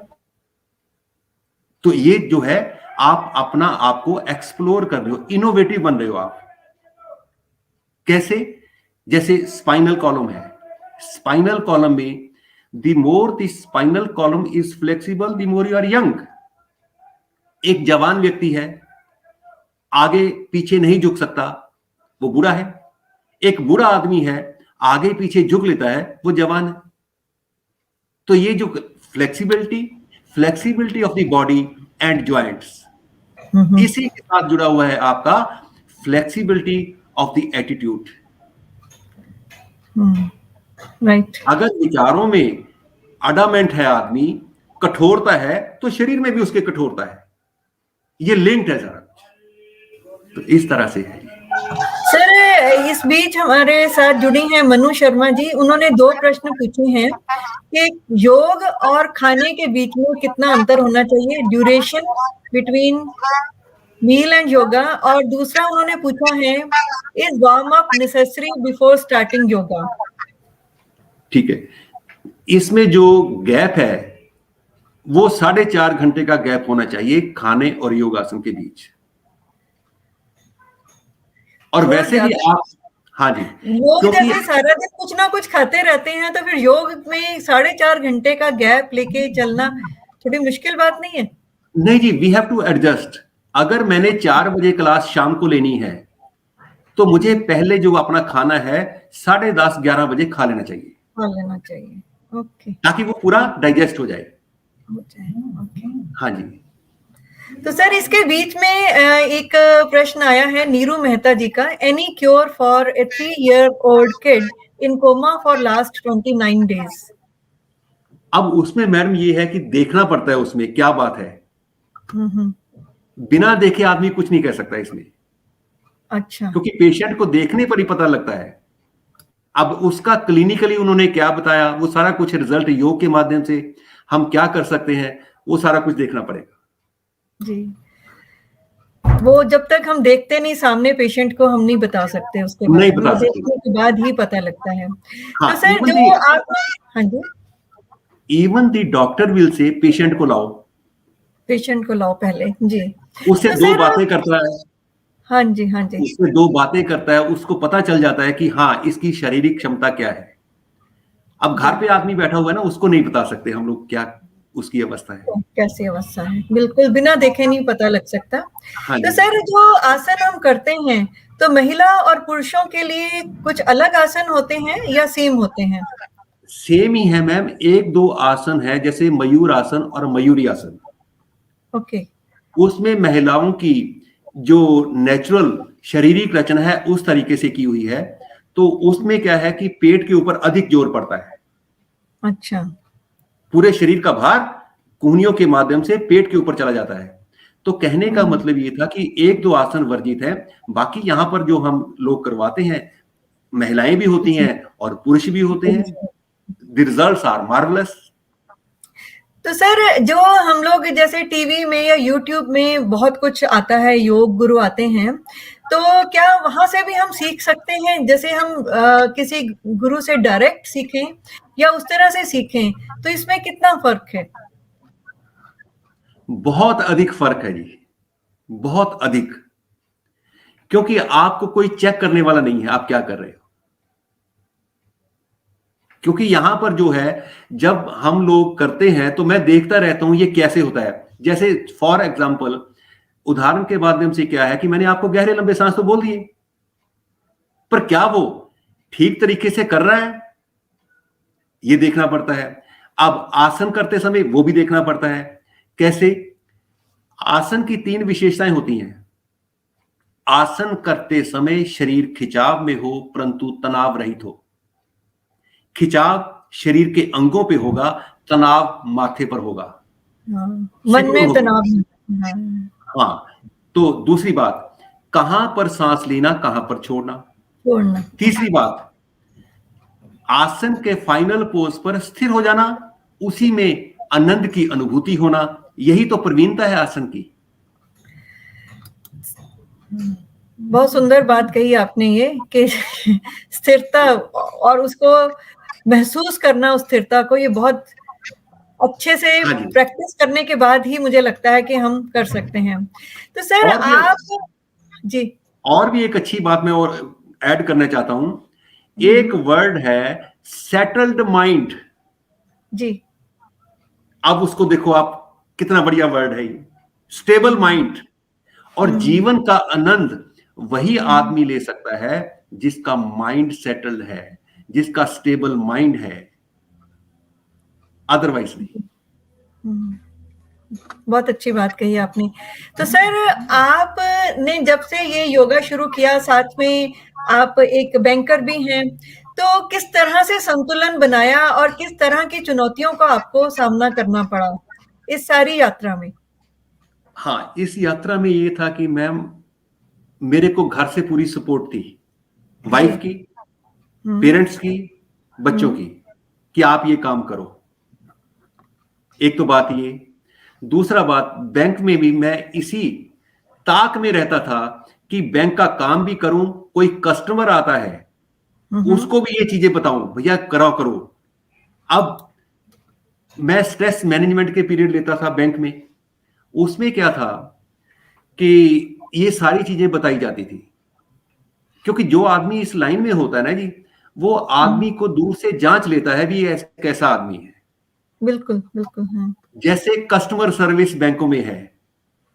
तो ये जो है आप अपना आपको एक्सप्लोर कर रहे हो, इनोवेटिव बन रहे हो आप। कैसे? जैसे स्पाइनल कॉलम है, स्पाइनल कॉलम में the more the spinal column is flexible the more you are young. एक जवान व्यक्ति है, आगे पीछे नहीं झुक सकता, वो बुरा है। एक बुरा आदमी है, आगे पीछे झुक लेता है, वो जवान है। तो ये जो flexibility of the body and joints, इसी के साथ जुड़ा हुआ है आपका flexibility of the attitude. Right. अगर विचारों में अडामेंट है आदमी, कठोरता है, तो शरीर में भी उसके कठोरता है। ये लिंक्ड है सारा। तो इस तरह से है। सर, इस बीच हमारे साथ जुड़ी हैं मनु शर्मा जी। उन्होंने 2 प्रश्न पूछे हैं कि योग और खाने के बीच में कितना अंतर होना चाहिए, duration between meal and yoga, और दूसरा उन्होंने पूछा है, is warm up necessary before starting yoga? ठीक है, इसमें जो गैप है वो 4.5 घंटे का गैप होना चाहिए खाने और योगासन के बीच। और वैसे भी आप, हाँ जी, योग जैसे सारा दिन कुछ ना कुछ खाते रहते हैं, तो फिर योग में 4.5 घंटे का गैप लेके चलना थोड़ी मुश्किल बात नहीं है? नहीं जी, वी हैव टू एडजस्ट। अगर मैंने 4 बजे क्लास शाम को लेनी है तो मुझे पहले जो अपना खाना है 10:30-11 बजे खा लेना चाहिए, ओके, ताकि वो पूरा डाइजेस्ट हो जाए। ओके। हाँ जी। तो सर, इसके बीच में एक प्रश्न आया है नीरू मेहता जी का, any cure for a 3-year-old kid in coma for last 29 days? अब उसमें मैडम ये है कि देखना पड़ता है उसमें क्या बात है। बिना देखे आदमी कुछ नहीं कह सकता इसमें। अच्छा। क्योंकि पेशेंट को देखने पर ही पता लगता है। अब उसका क्लिनिकली उन्होंने क्या बताया, वो सारा कुछ रिजल्ट योग के माध्यम से हम क्या कर सकते हैं, वो सारा कुछ देखना पड़ेगा जी। वो जब तक हम देखते नहीं सामने पेशेंट को, हम नहीं बता सकते उसके नहीं बता सकते, देखने के बाद ही पता लगता है। हाँ, तो सर जो आप, हाँ जी, even the doctor will say patient को लाओ पहले जी। उससे तो 2 बातें करता है। हाँ जी, हाँ जी, उससे 2 बातें करता है, उसको पता चल जाता है कि हाँ इसकी शारीरिक क्षमता क्या है। अब घर पे आदमी बैठा हुआ है ना, उसको नहीं बता सकते हम लोग क्या उसकी अवस्था है, कैसी अवस्था है, बिल्कुल बिना देखे नहीं पता लग सकता। हाँ तो सर जो आसन हम करते हैं, तो महिला और पुरुषों के लिए कुछ अलग आसन होते हैं या सेम होते हैं? सेम ही है मैम। 1-2 आसन है, जैसे मयूर आसन और मयूरी आसन। ओके। उसमें महिलाओं की जो नेचुरल शारीरिक रचना है उस तरीके से की हुई है, तो उसमें क्या है कि पेट के ऊपर अधिक जोर पड़ता है। अच्छा। पूरे शरीर का भार कूहनियों के माध्यम से पेट के ऊपर चला जाता है। तो कहने का मतलब ये था कि एक दो आसन वर्जित है, बाकी यहाँ पर जो हम लोग करवाते हैं, महिलाएं भी होती हैं और पुरुष भी होते हैं। The results are marvellous. तो सर, जो हम लोग जैसे टीवी में या यूट्यूब में बहुत कुछ आता है, योग गुरु आते हैं, तो क्या वहां से भी हम सीख सकते हैं? जैसे हम किसी गुरु से डायरेक्ट सीखें या उस तरह से सीखें, तो इसमें कितना फर्क है? बहुत अधिक फर्क है जी, बहुत अधिक। क्योंकि आपको कोई चेक करने वाला नहीं है आप क्या कर रहे हो। क्योंकि यहां पर जो है, जब हम लोग करते हैं तो मैं देखता रहता हूं ये कैसे होता है। जैसे फॉर एग्जाम्पल, उदाहरण के माध्यम से क्या है कि मैंने आपको गहरे लंबे सांस तो बोल दिए, पर क्या वो ठीक तरीके से कर रहा है ये देखना पड़ता है। अब आसन करते समय वो भी देखना पड़ता है। कैसे? आसन की 3 विशेषताएं होती हैं। आसन करते समय शरीर खिंचाव में हो परंतु तनाव रहित हो। खिंचाव शरीर के अंगों पे होगा, तनाव माथे पर होगा। मन में तनाव। हाँ। तो दूसरी बात, कहां पर सांस लेना, कहां पर छोड़ना। तीसरी बात, आसन के फाइनल पोज पर स्थिर हो जाना, उसी में आनंद की अनुभूति होना। यही तो प्रवीणता है आसन की। बहुत सुंदर बात कही आपने ये कि स्थिरता और उसको महसूस करना, उस स्थिरता को, ये बहुत अच्छे से प्रैक्टिस करने के बाद ही मुझे लगता है कि हम कर सकते हैं। तो सर आप जी, और भी एक अच्छी बात मैं और ऐड करना चाहता हूं। एक वर्ड है सेटल्ड माइंड जी। अब उसको देखो आप, कितना बढ़िया वर्ड है ये, स्टेबल माइंड। और जीवन का आनंद वही आदमी ले सकता है जिसका माइंड सेटल्ड है, जिसका स्टेबल माइंड है, अदरवाइज नहीं। बहुत अच्छी बात कही आपने। तो सर, आपने जब से ये योगा शुरू किया, साथ में आप एक बैंकर भी हैं, तो किस तरह से संतुलन बनाया और किस तरह की चुनौतियों का आपको सामना करना पड़ा इस सारी यात्रा में? हाँ, इस यात्रा में ये था कि मैम, मेरे को घर से पूरी सपोर्ट थी, वाइफ की, पेरेंट्स की, बच्चों की, कि आप ये काम करो। एक तो बात ये। दूसरा बात, बैंक में भी मैं इसी ताक में रहता था कि बैंक का काम भी करूं, कोई कस्टमर आता है उसको भी ये चीजें बताऊं, भैया करो। अब मैं स्ट्रेस मैनेजमेंट के पीरियड लेता था बैंक में, उसमें क्या था कि ये सारी चीजें बताई जाती थी। क्योंकि जो आदमी इस लाइन में होता है ना जी, वो आदमी को दूर से जांच लेता है भी ये कैसा आदमी है। बिल्कुल बिल्कुल। हाँ। जैसे कस्टमर सर्विस बैंकों में है।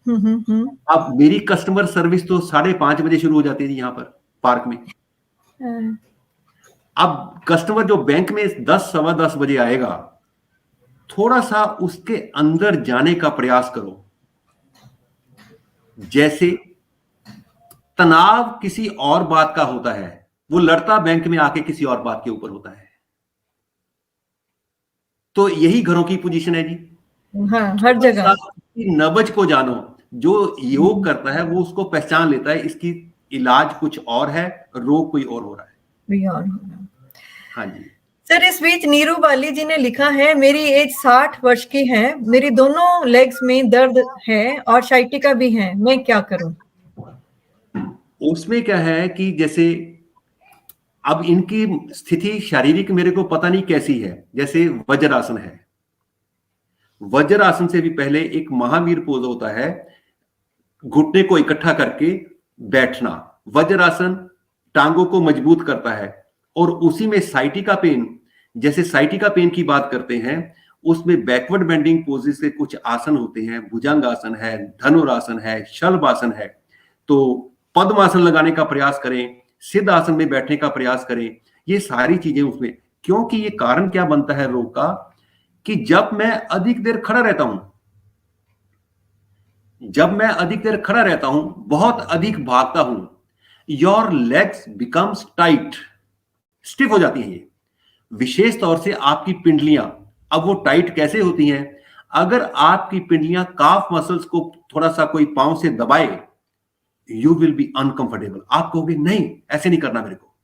अब मेरी कस्टमर सर्विस तो 5:30 बजे शुरू हो जाती थी यहाँ पर पार्क में। अब कस्टमर जो बैंक में 10 सवा 10 बजे आएगा, थोड़ा सा उसके अंदर जाने का प्रयास करो। जैसे तनाव किसी और बात का होता है, वो लड़ता बैंक में आके किसी और बात के ऊपर होता है। तो यही घरों की पोजीशन है जी। हाँ, हर जगह नब्ज को जानो। जो योग करता है वो उसको पहचान लेता है, इसकी इलाज कुछ और है, रोग कोई और हो रहा है। हाँ जी। सर, इस बीच नीरू बाली जी ने लिखा है, मेरी एज 60 वर्ष की है, मेरी दोनों लेग्स में दर्द है और साइटिका भी है, मैं क्या करूं? उसमें क्या है कि जैसे अब इनकी स्थिति शारीरिक मेरे को पता नहीं कैसी है। जैसे वज्रासन है, वज्रासन से भी पहले एक महावीर पोज होता है, घुटने को इकट्ठा करके बैठना। वज्रासन टांगों को मजबूत करता है। और उसी में साइटिका पेन, जैसे साइटिका पेन की बात करते हैं, उसमें बैकवर्ड बेंडिंग पोजेस के कुछ आसन होते हैं, भुजंगासन है, धनुरासन है, शलभासन है। तो पद्मासन लगाने का प्रयास करें, सिद्ध आसन में बैठने का प्रयास करें, ये सारी चीजें उसमें। क्योंकि ये कारण क्या बनता है रोग का, कि जब मैं अधिक देर खड़ा रहता हूं, बहुत अधिक भागता हूं, your legs becomes tight, stiff हो जाती हैं ये। विशेष तौर से आपकी पिंडलियां, अब वो टाइट कैसे होती हैं? अगर आपकी पिंडलियां काफ मसल्स को थोड़ा सा कोई पांव से दबाए, यू विल बी अनकंफर्टेबल। आप कहोगे नहीं ऐसे नहीं करना मेरे को,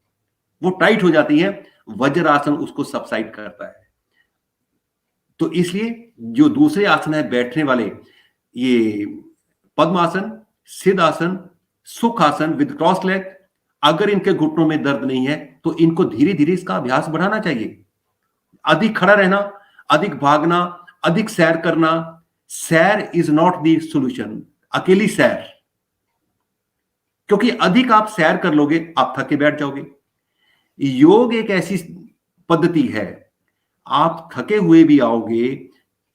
वो टाइट हो जाती है। वज्रासन उसको सबसाइड करता है। तो इसलिए जो दूसरे आसन है बैठने वाले, ये पद्मासन, सिद्धासन, सुखासन विद क्रॉस लेग, अगर इनके घुटनों में दर्द नहीं है तो इनको धीरे धीरे इसका अभ्यास बढ़ाना चाहिए। अधिक खड़ा रहना, अधिक भागना, अधिक सैर करना। सैर इज नॉट द सॉल्यूशन, अकेली सैर, क्योंकि अधिक आप सैर कर लोगे आप थके बैठ जाओगे। योग एक ऐसी पद्धति है, आप थके हुए भी आओगे,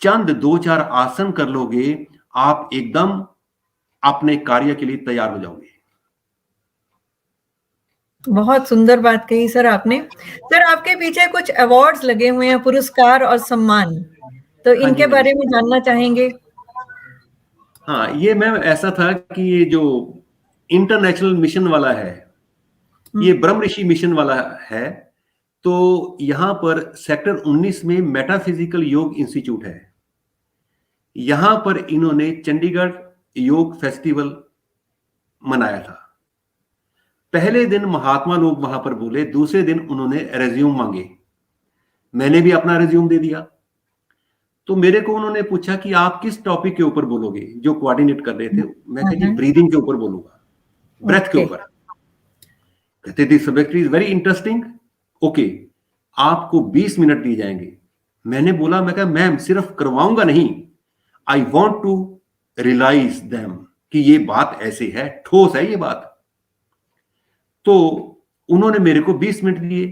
चंद 2-4 आसन कर लोगे, आप एकदम अपने कार्य के लिए तैयार हो जाओगे। बहुत सुंदर बात कही सर आपने। सर आपके पीछे कुछ अवार्ड्स लगे हुए हैं, पुरस्कार और सम्मान, तो इनके बारे में जानना चाहेंगे। हाँ, ये मैम ऐसा था कि ये जो इंटरनेशनल मिशन वाला है, ये ब्रह्म ऋषि मिशन वाला है, तो यहां पर सेक्टर 19 में मेटाफिजिकल योग इंस्टीट्यूट है। यहां पर इन्होंने चंडीगढ़ योग फेस्टिवल मनाया था। पहले दिन महात्मा लोग वहां पर बोले, दूसरे दिन उन्होंने रेज्यूम मांगे। मैंने भी अपना रेज्यूम दे दिया। तो मेरे को उन्होंने पूछा कि आप किस टॉपिक के ऊपर बोलोगे, जो कोऑर्डिनेट कर रहे थे। मैं कहा जी ब्रीदिंग के ऊपर बोलूंगा, ब्रेथ के ऊपर। कहते this subject is very interesting, okay आपको 20 मिनट दिए जाएंगे। मैंने बोला, मैं कहा मैम सिर्फ करवाऊंगा नहीं, I want to realise them कि ये बात ऐसे है, ठोस है ये बात। तो उन्होंने मेरे को 20 मिनट दिए।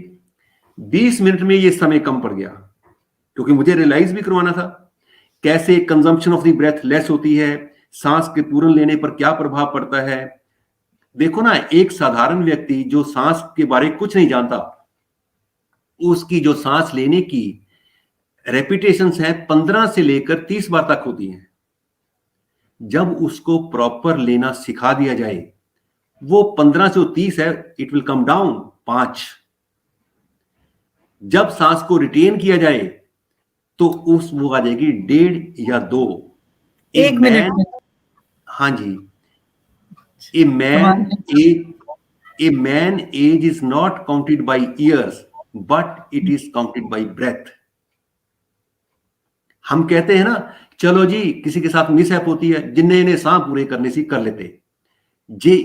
20 मिनट में ये समय कम पड़ गया, क्योंकि मुझे रियलाइज भी करवाना था कैसे consumption of the breath less होती है, सांस के पूर्ण लेने पर क्या प्रभाव पड़ता है। देखो ना, एक साधारण व्यक्ति जो सांस के बारे कुछ नहीं जानता, उसकी जो सांस लेने की रेपिटेशंस है 15 से लेकर 30 बार तक होती हैं। जब उसको प्रॉपर लेना सिखा दिया जाए, वो 15 से 30 है, इट विल कम डाउन 5। जब सांस को रिटेन किया जाए तो वो आ जाएगी 1.5 या 2। एक मिनट। हाँ जी, a man age is not counted by years but it is counted by breath. हम कहते हैं ना, चलो जी किसी के साथ मिसहैप होती है, जिन्हें इन्हें सांस पूरे करने से कर लेते।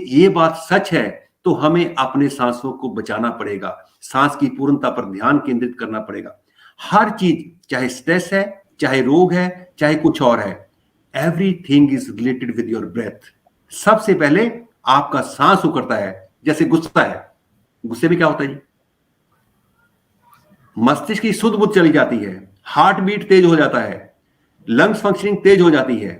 ये बात सच है तो हमें अपने सांसों को बचाना पड़ेगा, सांस की पूर्णता पर ध्यान केंद्रित करना पड़ेगा। हर चीज, चाहे स्ट्रेस है, चाहे रोग है, चाहे कुछ और है, everything is related with your breath. सबसे पहले आपका सांस उकड़ता है। जैसे गुस्सा है, गुस्से में क्या होता है जी, मस्तिष्क की शुद्ध बुद्ध चली जाती है, हार्ट बीट तेज हो जाता है, लंग्स फंक्शनिंग तेज हो जाती है।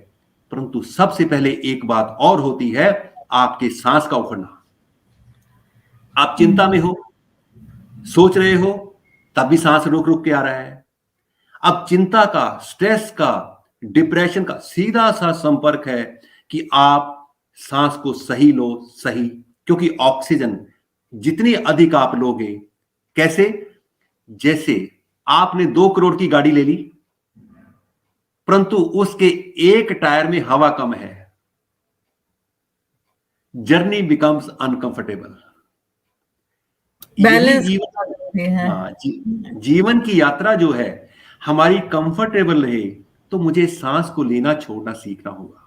परंतु सबसे पहले एक बात और होती है, आपके सांस का उखड़ना। आप चिंता में हो, सोच रहे हो, तब भी सांस रुक रुक के आ रहा है। अब चिंता का, स्ट्रेस का, डिप्रेशन का सीधा सा संपर्क है कि आप सांस को सही लो, सही, क्योंकि ऑक्सीजन जितनी अधिक आप लोगे, कैसे, जैसे आपने 2 करोड़ की गाड़ी ले ली, परंतु उसके एक टायर में हवा कम है, जर्नी बिकम्स अनकंफर्टेबल। जीवन की यात्रा जो है हमारी कंफर्टेबल रहे, तो मुझे सांस को लेना छोड़ना सीखना होगा।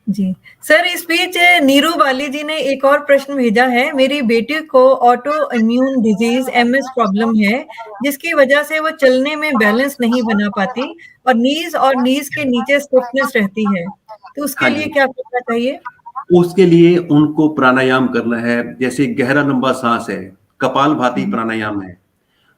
जी सर, इस बीच नीरू बाली जी ने एक और प्रश्न भेजा है। मेरी बेटी को auto immune disease MS problem है, जिसकी वजह से वो चलने में बैलेंस नहीं बना पाती और नीज के नीचे स्टिफनेस रहती है, तो उसके लिए क्या करना चाहिए? उसके लिए उनको प्राणायाम करना है। जैसे गहरा लंबा सांस है, कपालभाति प्राणायाम है,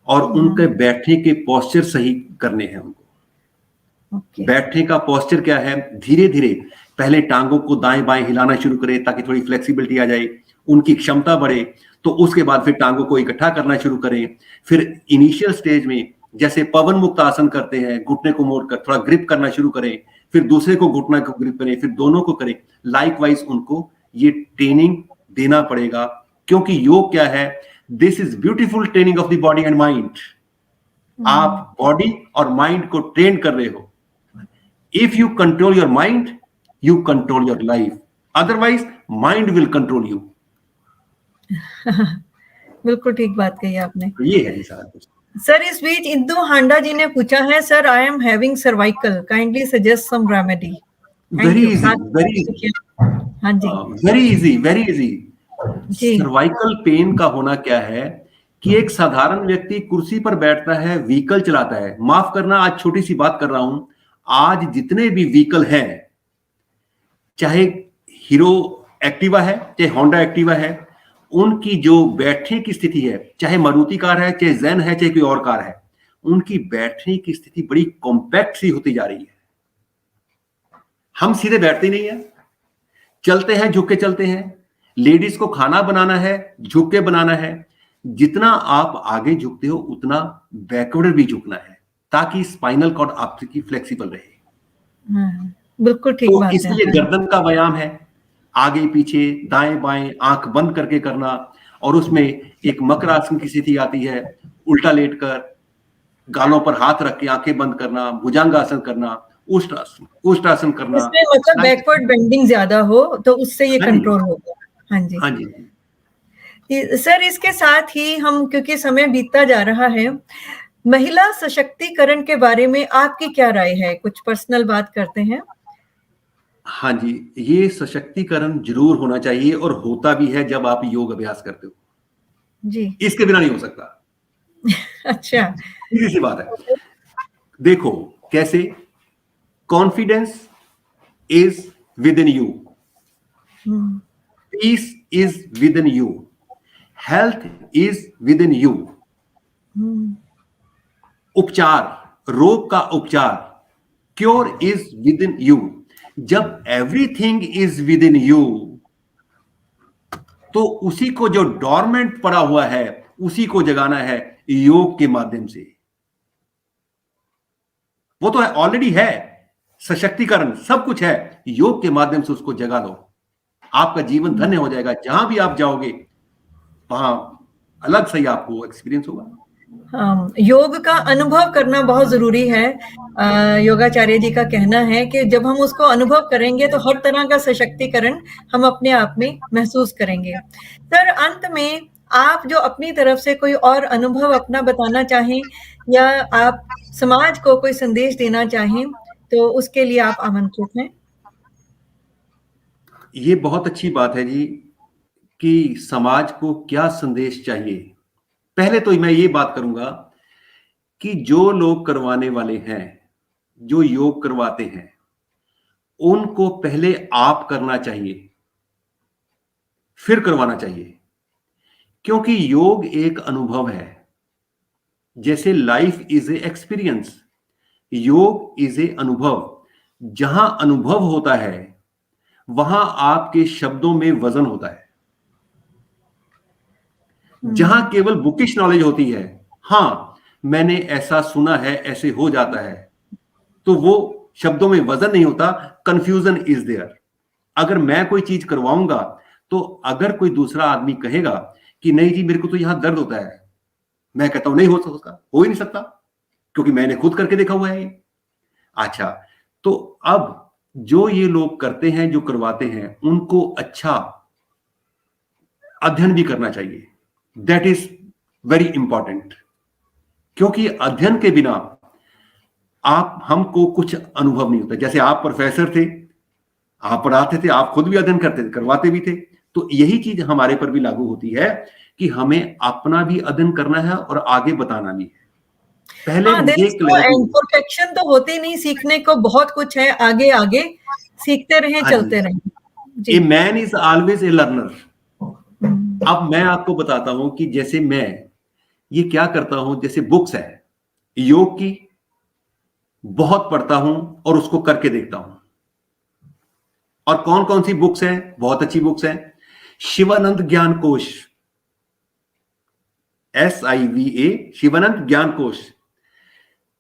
और उनके बैठने के पोस्चर सही करने हैं उनको। बैठने का पोस्चर क्या है, धीरे धीरे पहले टांगों को दाएं बाएं हिलाना शुरू करें ताकि थोड़ी फ्लेक्सिबिलिटी आ जाए, उनकी क्षमता बढ़े। तो उसके बाद फिर टांगों को इकट्ठा करना शुरू करें। फिर इनिशियल स्टेज में जैसे पवन मुक्त आसन करते हैं, घुटने को मोड़कर थोड़ा ग्रिप करना शुरू करें, फिर दूसरे को घुटना को ग्रिप करें, फिर दोनों को करें। लाइकवाइज उनको ये ट्रेनिंग देना पड़ेगा, क्योंकि योग क्या है, this is beautiful training of the body and mind. आप बॉडी और माइंड को ट्रेन कर रहे हो, If you control your mind, you control your life. Otherwise, mind will control you. बिल्कुल ठीक बात कही आपने। ये है जी सारा कुछ। सर, इस बीच इंदु हांडा जी ने पूछा है, sir I am having cervical, kindly suggest some remedy. Very easy, very easy. हाँ जी, वेरी इजी, वेरी इजी। जी, सर्वाइकल पेन का होना क्या है कि एक साधारण व्यक्ति कुर्सी पर बैठता है, व्हीकल चलाता है। माफ करना, आज छोटी सी बात कर रहा हूं। आज जितने भी व्हीकल हैं, चाहे हीरो एक्टिवा है, चाहे होंडा एक्टिवा है, उनकी जो बैठने की स्थिति है, चाहे मारुति कार है, चाहे जेन है, चाहे कोई और कार है, उनकी बैठने की स्थिति बड़ी कॉम्पैक्ट सी होती जा रही है। हम सीधे बैठते ही नहीं है, चलते हैं झुक के चलते हैं। लेडीज को खाना बनाना है, झुक के बनाना है। जितना आप आगे झुकते हो उतना बैकवर्ड भी झुकना है, ताकि स्पाइनल कॉर्ड आपकी फ्लेक्सिबल रहे। बिल्कुल ठीक तो बात है। इसलिए गर्दन का व्यायाम है, आगे पीछे दाएं बाएं आंख बंद करके करना, और उसमें एक मकर आसन की स्थिति आती है, उल्टा लेटकर गालों पर हाथ रख के आंखें बंद करना, भुजंगासन करना, उष्ट्रासन करना। इसमें मतलब बैकवर्ड बेंडिंग ज्यादा हो तो उससे ये कंट्रोल होगा। हाँ जी, हाँ जी। सर, इसके साथ ही हम, क्योंकि समय बीतता जा रहा है, महिला सशक्तिकरण के बारे में आपकी क्या राय है? कुछ पर्सनल बात करते हैं। हाँ जी, ये सशक्तिकरण जरूर होना चाहिए, और होता भी है जब आप योग अभ्यास करते हो जी। इसके बिना नहीं हो सकता। अच्छा, सीधी सी बात है। देखो कैसे, confidence is within you, peace is within you, health is within you. उपचार, रोग का उपचार, cure is within you. जब everything is within you, तो उसी को जो डॉर्मेंट पड़ा हुआ है उसी को जगाना है योग के माध्यम से। वो तो है, ऑलरेडी है, सशक्तिकरण सब कुछ है, योग के माध्यम से उसको जगा लो, आपका जीवन धन्य हो जाएगा। जहां भी आप जाओगे वहां अलग से ही आपको एक्सपीरियंस होगा। योग का अनुभव करना बहुत जरूरी है। योगाचार्य जी का कहना है कि जब हम उसको अनुभव करेंगे तो हर तरह का सशक्तिकरण हम अपने आप में महसूस करेंगे। सर, अंत में आप जो अपनी तरफ से कोई और अनुभव अपना बताना चाहें, या आप समाज को कोई संदेश देना चाहें, तो उसके लिए आप आमंत्रित हैं। ये बहुत अच्छी बात है जी, कि समाज को क्या संदेश चाहिए। पहले तो मैं ये बात करूंगा कि जो लोग करवाने वाले हैं, जो योग करवाते हैं, उनको पहले आप करना चाहिए, फिर करवाना चाहिए। क्योंकि योग एक अनुभव है, जैसे लाइफ इज ए एक्सपीरियंस, योग इज ए अनुभव। जहां अनुभव होता है वहां आपके शब्दों में वजन होता है। जहां केवल बुकिश नॉलेज होती है, हाँ मैंने ऐसा सुना है, ऐसे हो जाता है, तो वो शब्दों में वजन नहीं होता, कंफ्यूजन इज देयर। अगर मैं कोई चीज करवाऊंगा तो अगर कोई दूसरा आदमी कहेगा कि नहीं जी मेरे को तो यहां दर्द होता है, मैं कहता हूं नहीं हो सकता, हो ही नहीं सकता, क्योंकि मैंने खुद करके देखा हुआ है ये। अच्छा, तो अब जो ये लोग करते हैं, जो करवाते हैं, उनको अच्छा अध्ययन भी करना चाहिए। दैट इज वेरी इंपॉर्टेंट, क्योंकि अध्ययन के बिना हमको कुछ अनुभव नहीं होता। जैसे आप प्रोफेसर थे, आप पढ़ाते थे, आप खुद भी अध्ययन करते थे, करवाते भी थे, तो यही चीज हमारे पर भी लागू होती है कि हमें अपना भी अध्ययन करना है और आगे बताना भी है। पहले परफेक्शन तो होते नहीं, सीखने को बहुत कुछ है, आगे आगे सीखते रहें, चलते रहें। A man is always a learner. अब मैं आपको बताता हूं कि जैसे मैं ये क्या करता हूं, जैसे बुक्स है योग की, बहुत पढ़ता हूं और उसको करके देखता हूं। और कौन कौन सी बुक्स हैं? बहुत अच्छी बुक्स हैं। शिवानंद ज्ञान कोश, SIVA, Shivananda Gyan Kosh,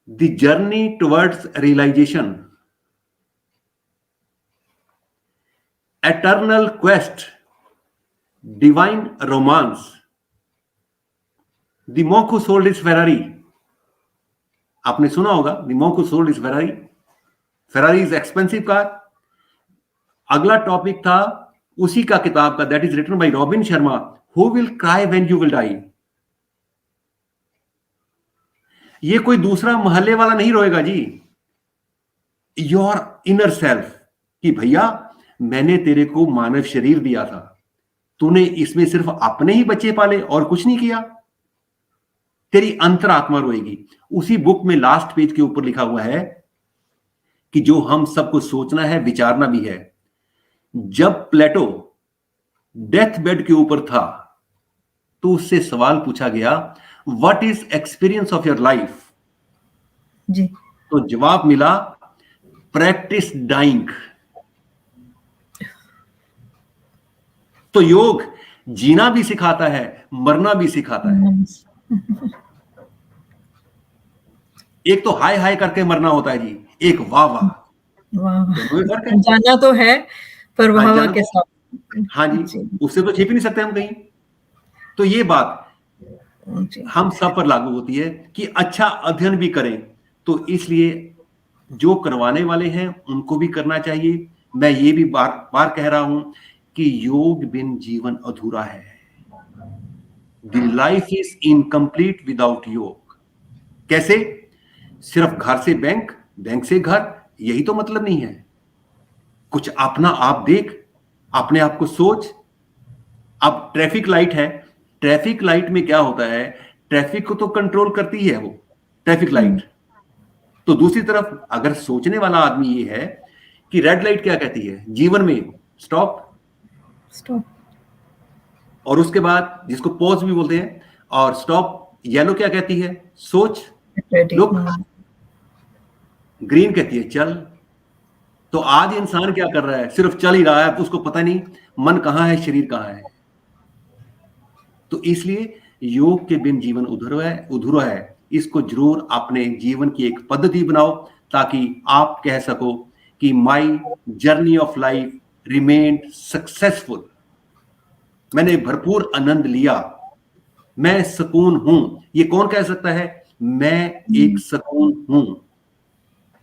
the journey towards realisation, eternal quest, divine romance, the monk who sold his Ferrari, आपने सुना होगा the monk who sold his Ferrari, Ferrari is expensive car. अगला टॉपिक था उसी का किताब का, that is written by Robin Sharma, who will cry when you will die. ये कोई दूसरा मोहल्ले वाला नहीं रोएगा जी, योर इनर सेल्फ, कि भैया मैंने तेरे को मानव शरीर दिया था, तूने इसमें सिर्फ अपने ही बच्चे पाले और कुछ नहीं किया, तेरी अंतरात्मा रोएगी। उसी बुक में लास्ट पेज के ऊपर लिखा हुआ है कि जो हम सबको सोचना है, विचारना भी है। जब प्लेटो डेथ बेड के ऊपर था तो उससे सवाल पूछा गया, what is experience of your life जी। तो जवाब मिला, प्रैक्टिस डाइंग। तो योग जीना भी सिखाता है, मरना भी सिखाता है। एक तो हाय हाय करके मरना होता है जी, एक वाह वाह। जाना तो है पर वाह वाह के साथ। हाँ जी, उससे तो छिप ही नहीं सकते हम कहीं। तो ये बात हम सब पर लागू होती है कि अच्छा अध्ययन भी करें, तो इसलिए जो करवाने वाले हैं उनको भी करना चाहिए। मैं ये भी बार बार कह रहा हूं कि योग बिन जीवन अधूरा है। The life is incomplete without योग। कैसे? सिर्फ घर से बैंक, बैंक से घर, यही तो मतलब नहीं है। कुछ अपना आप देख, अपने आप को सोच। अब ट्रैफिक लाइट है, ट्रैफिक लाइट में क्या होता है, ट्रैफिक को तो कंट्रोल करती है वो ट्रैफिक लाइट। तो दूसरी तरफ अगर सोचने वाला आदमी ये है कि रेड लाइट क्या कहती है जीवन में, स्टॉप स्टॉप, और उसके बाद जिसको पॉज भी बोलते हैं, और स्टॉप येलो क्या कहती है, सोच, लुक, ग्रीन कहती है चल। तो आज इंसान क्या कर रहा है, सिर्फ चल ही रहा है, उसको पता नहीं मन कहां है, शरीर कहां है। तो इसलिए योग के बिन जीवन अधूरा है। इसको जरूर अपने जीवन की एक पद्धति बनाओ, ताकि आप कह सको कि my journey of life remained successful. मैंने भरपूर आनंद लिया, मैं सुकून हूं। ये कौन कह सकता है, मैं एक सुकून हूं।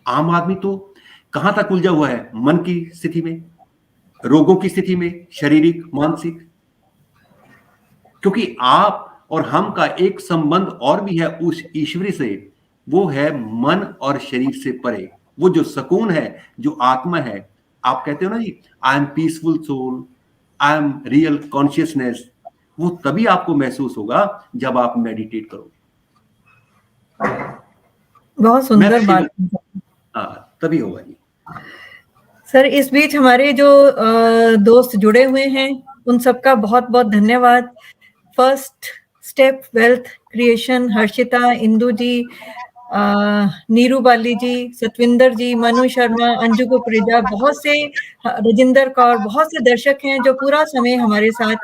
आम आदमी तो कहां तक उलझा हुआ है, मन की स्थिति में, रोगों की स्थिति में, शारीरिक, मानसिक। क्योंकि आप और हम का एक संबंध और भी है उस ईश्वरी से, वो है मन और शरीर से परे। वो जो सुकून है, जो आत्मा है, आप कहते हो ना जी, I am peaceful soul, I am real consciousness, वो तभी आपको महसूस होगा जब आप मेडिटेट करोगे। बहुत सुंदर बात। हाँ, तभी होगा जी। सर, इस बीच हमारे जो दोस्त जुड़े हुए हैं उन सबका बहुत बहुत धन्यवाद। First step wealth creation, Harshita, Indu ji, Neeru Bali ji, Satvinder ji, Manu Sharma, Anju Kukreja, बहुत से, रजिंदर कौर, बहुत से दर्शक हैं जो पूरा समय हमारे साथ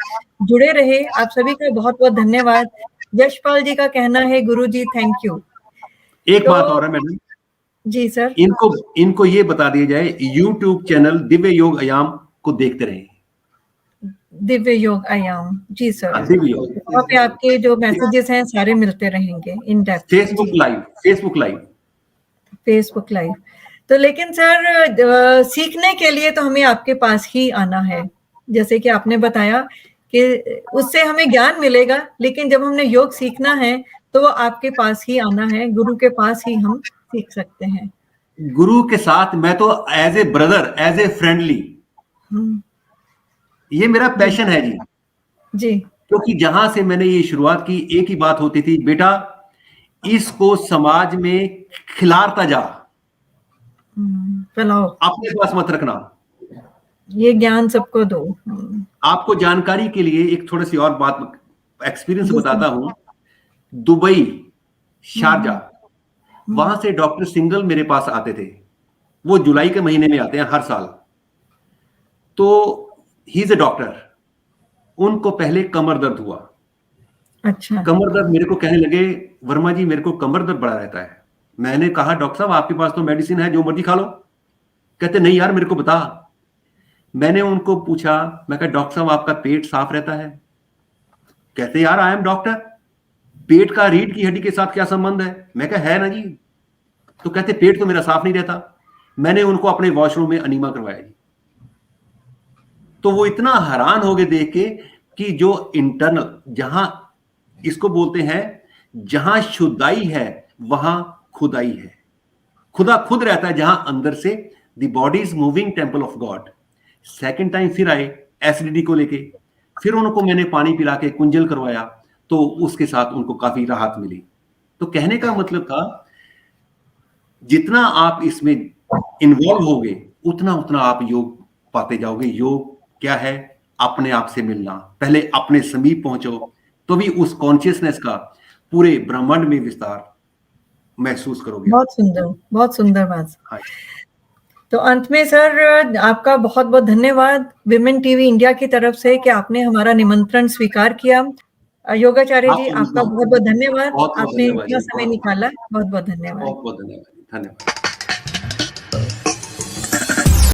जुड़े रहे। आप सभी का बहुत बहुत धन्यवाद। यशपाल जी का कहना है, गुरु जी थैंक यू। एक बात और है मैडम जी सर, इनको ये बता दिया जाए, यूट्यूब चैनल दिव्य योग आयाम को देखते रहें। दिव्य योग आयाम, जी सर, दिव्य योग, वहाँ पे आपके जो मैसेजेस हैं सारे मिलते रहेंगे इन डेप्थ। Facebook live. तो लेकिन सर, सीखने के लिए तो हमें आपके पास ही आना है। जैसे कि आपने बताया कि उससे हमें ज्ञान मिलेगा, लेकिन जब हमने योग सीखना है तो वो आपके पास ही आना है, गुरु के पास ही हम सीख सकते हैं। गुरु के साथ मैं तो as a brother, as a friendly, ये मेरा पैशन है जी। जी, क्योंकि जहां से मैंने ये शुरुआत की, एक ही बात होती थी, बेटा इसको समाज में खिलाता जा, फैलाओ, अपने पास मत रखना, ये ज्ञान सबको दो। आपको जानकारी के लिए एक थोड़ी सी और बात, एक्सपीरियंस बताता हूं। दुबई, शारजा, वहां से डॉक्टर सिंगल मेरे पास आते थे। वो जुलाई के महीने में आते हैं हर साल। तो ही इज ए डॉक्टर। उनको पहले कमर दर्द हुआ। अच्छा। कमर दर्द, मेरे को कहने लगे, वर्मा जी मेरे को कमर दर्द बड़ा रहता है। मैंने कहा डॉक्टर साहब आपके पास तो मेडिसिन है, जो मर्जी खा लो। कहते नहीं यार मेरे को बता। मैंने उनको पूछा, मैं कहा डॉक्टर साहब आपका पेट साफ रहता है? कहते यार आई एम डॉक्टर, पेट का रीढ़ की हड्डी के साथ क्या संबंध है? मैं कहा है ना जी। तो कहते पेट तो मेरा साफ नहीं रहता। मैंने उनको अपने वॉशरूम में अनीमा करवाया जी। तो वो इतना हैरान हो गए देख के कि जो इंटरनल, जहां इसको बोलते हैं जहां शुद्धाई है वहां खुदाई है। खुदा खुद रहता है जहां अंदर से। The body is moving temple of God. Second time फिर आए एसिडिटी को लेके, फिर उनको मैंने पानी पिला के कुंजल करवाया, तो उसके साथ उनको काफी राहत मिली। तो कहने का मतलब था जितना आप इसमें इन्वॉल्व होगे उतना उतना आप योग पाते जाओगे। योग क्या है? अपने आप से मिलना। पहले अपने समीप पहुंचो तो भी उस कॉन्शियसनेस का पूरे ब्रह्मांड में विस्तार महसूस करोगे। बहुत सुंदर बात। हाँ। तो अंत में सर आपका बहुत बहुत धन्यवाद विमेन टीवी इंडिया की तरफ से कि आपने हमारा निमंत्रण स्वीकार किया। योगाचार्य जी आपका बहुत बहुत धन्यवाद। आपने इतना समय निकाला, बहुत बहुत धन्यवाद। बहुत बहुत धन्यवाद।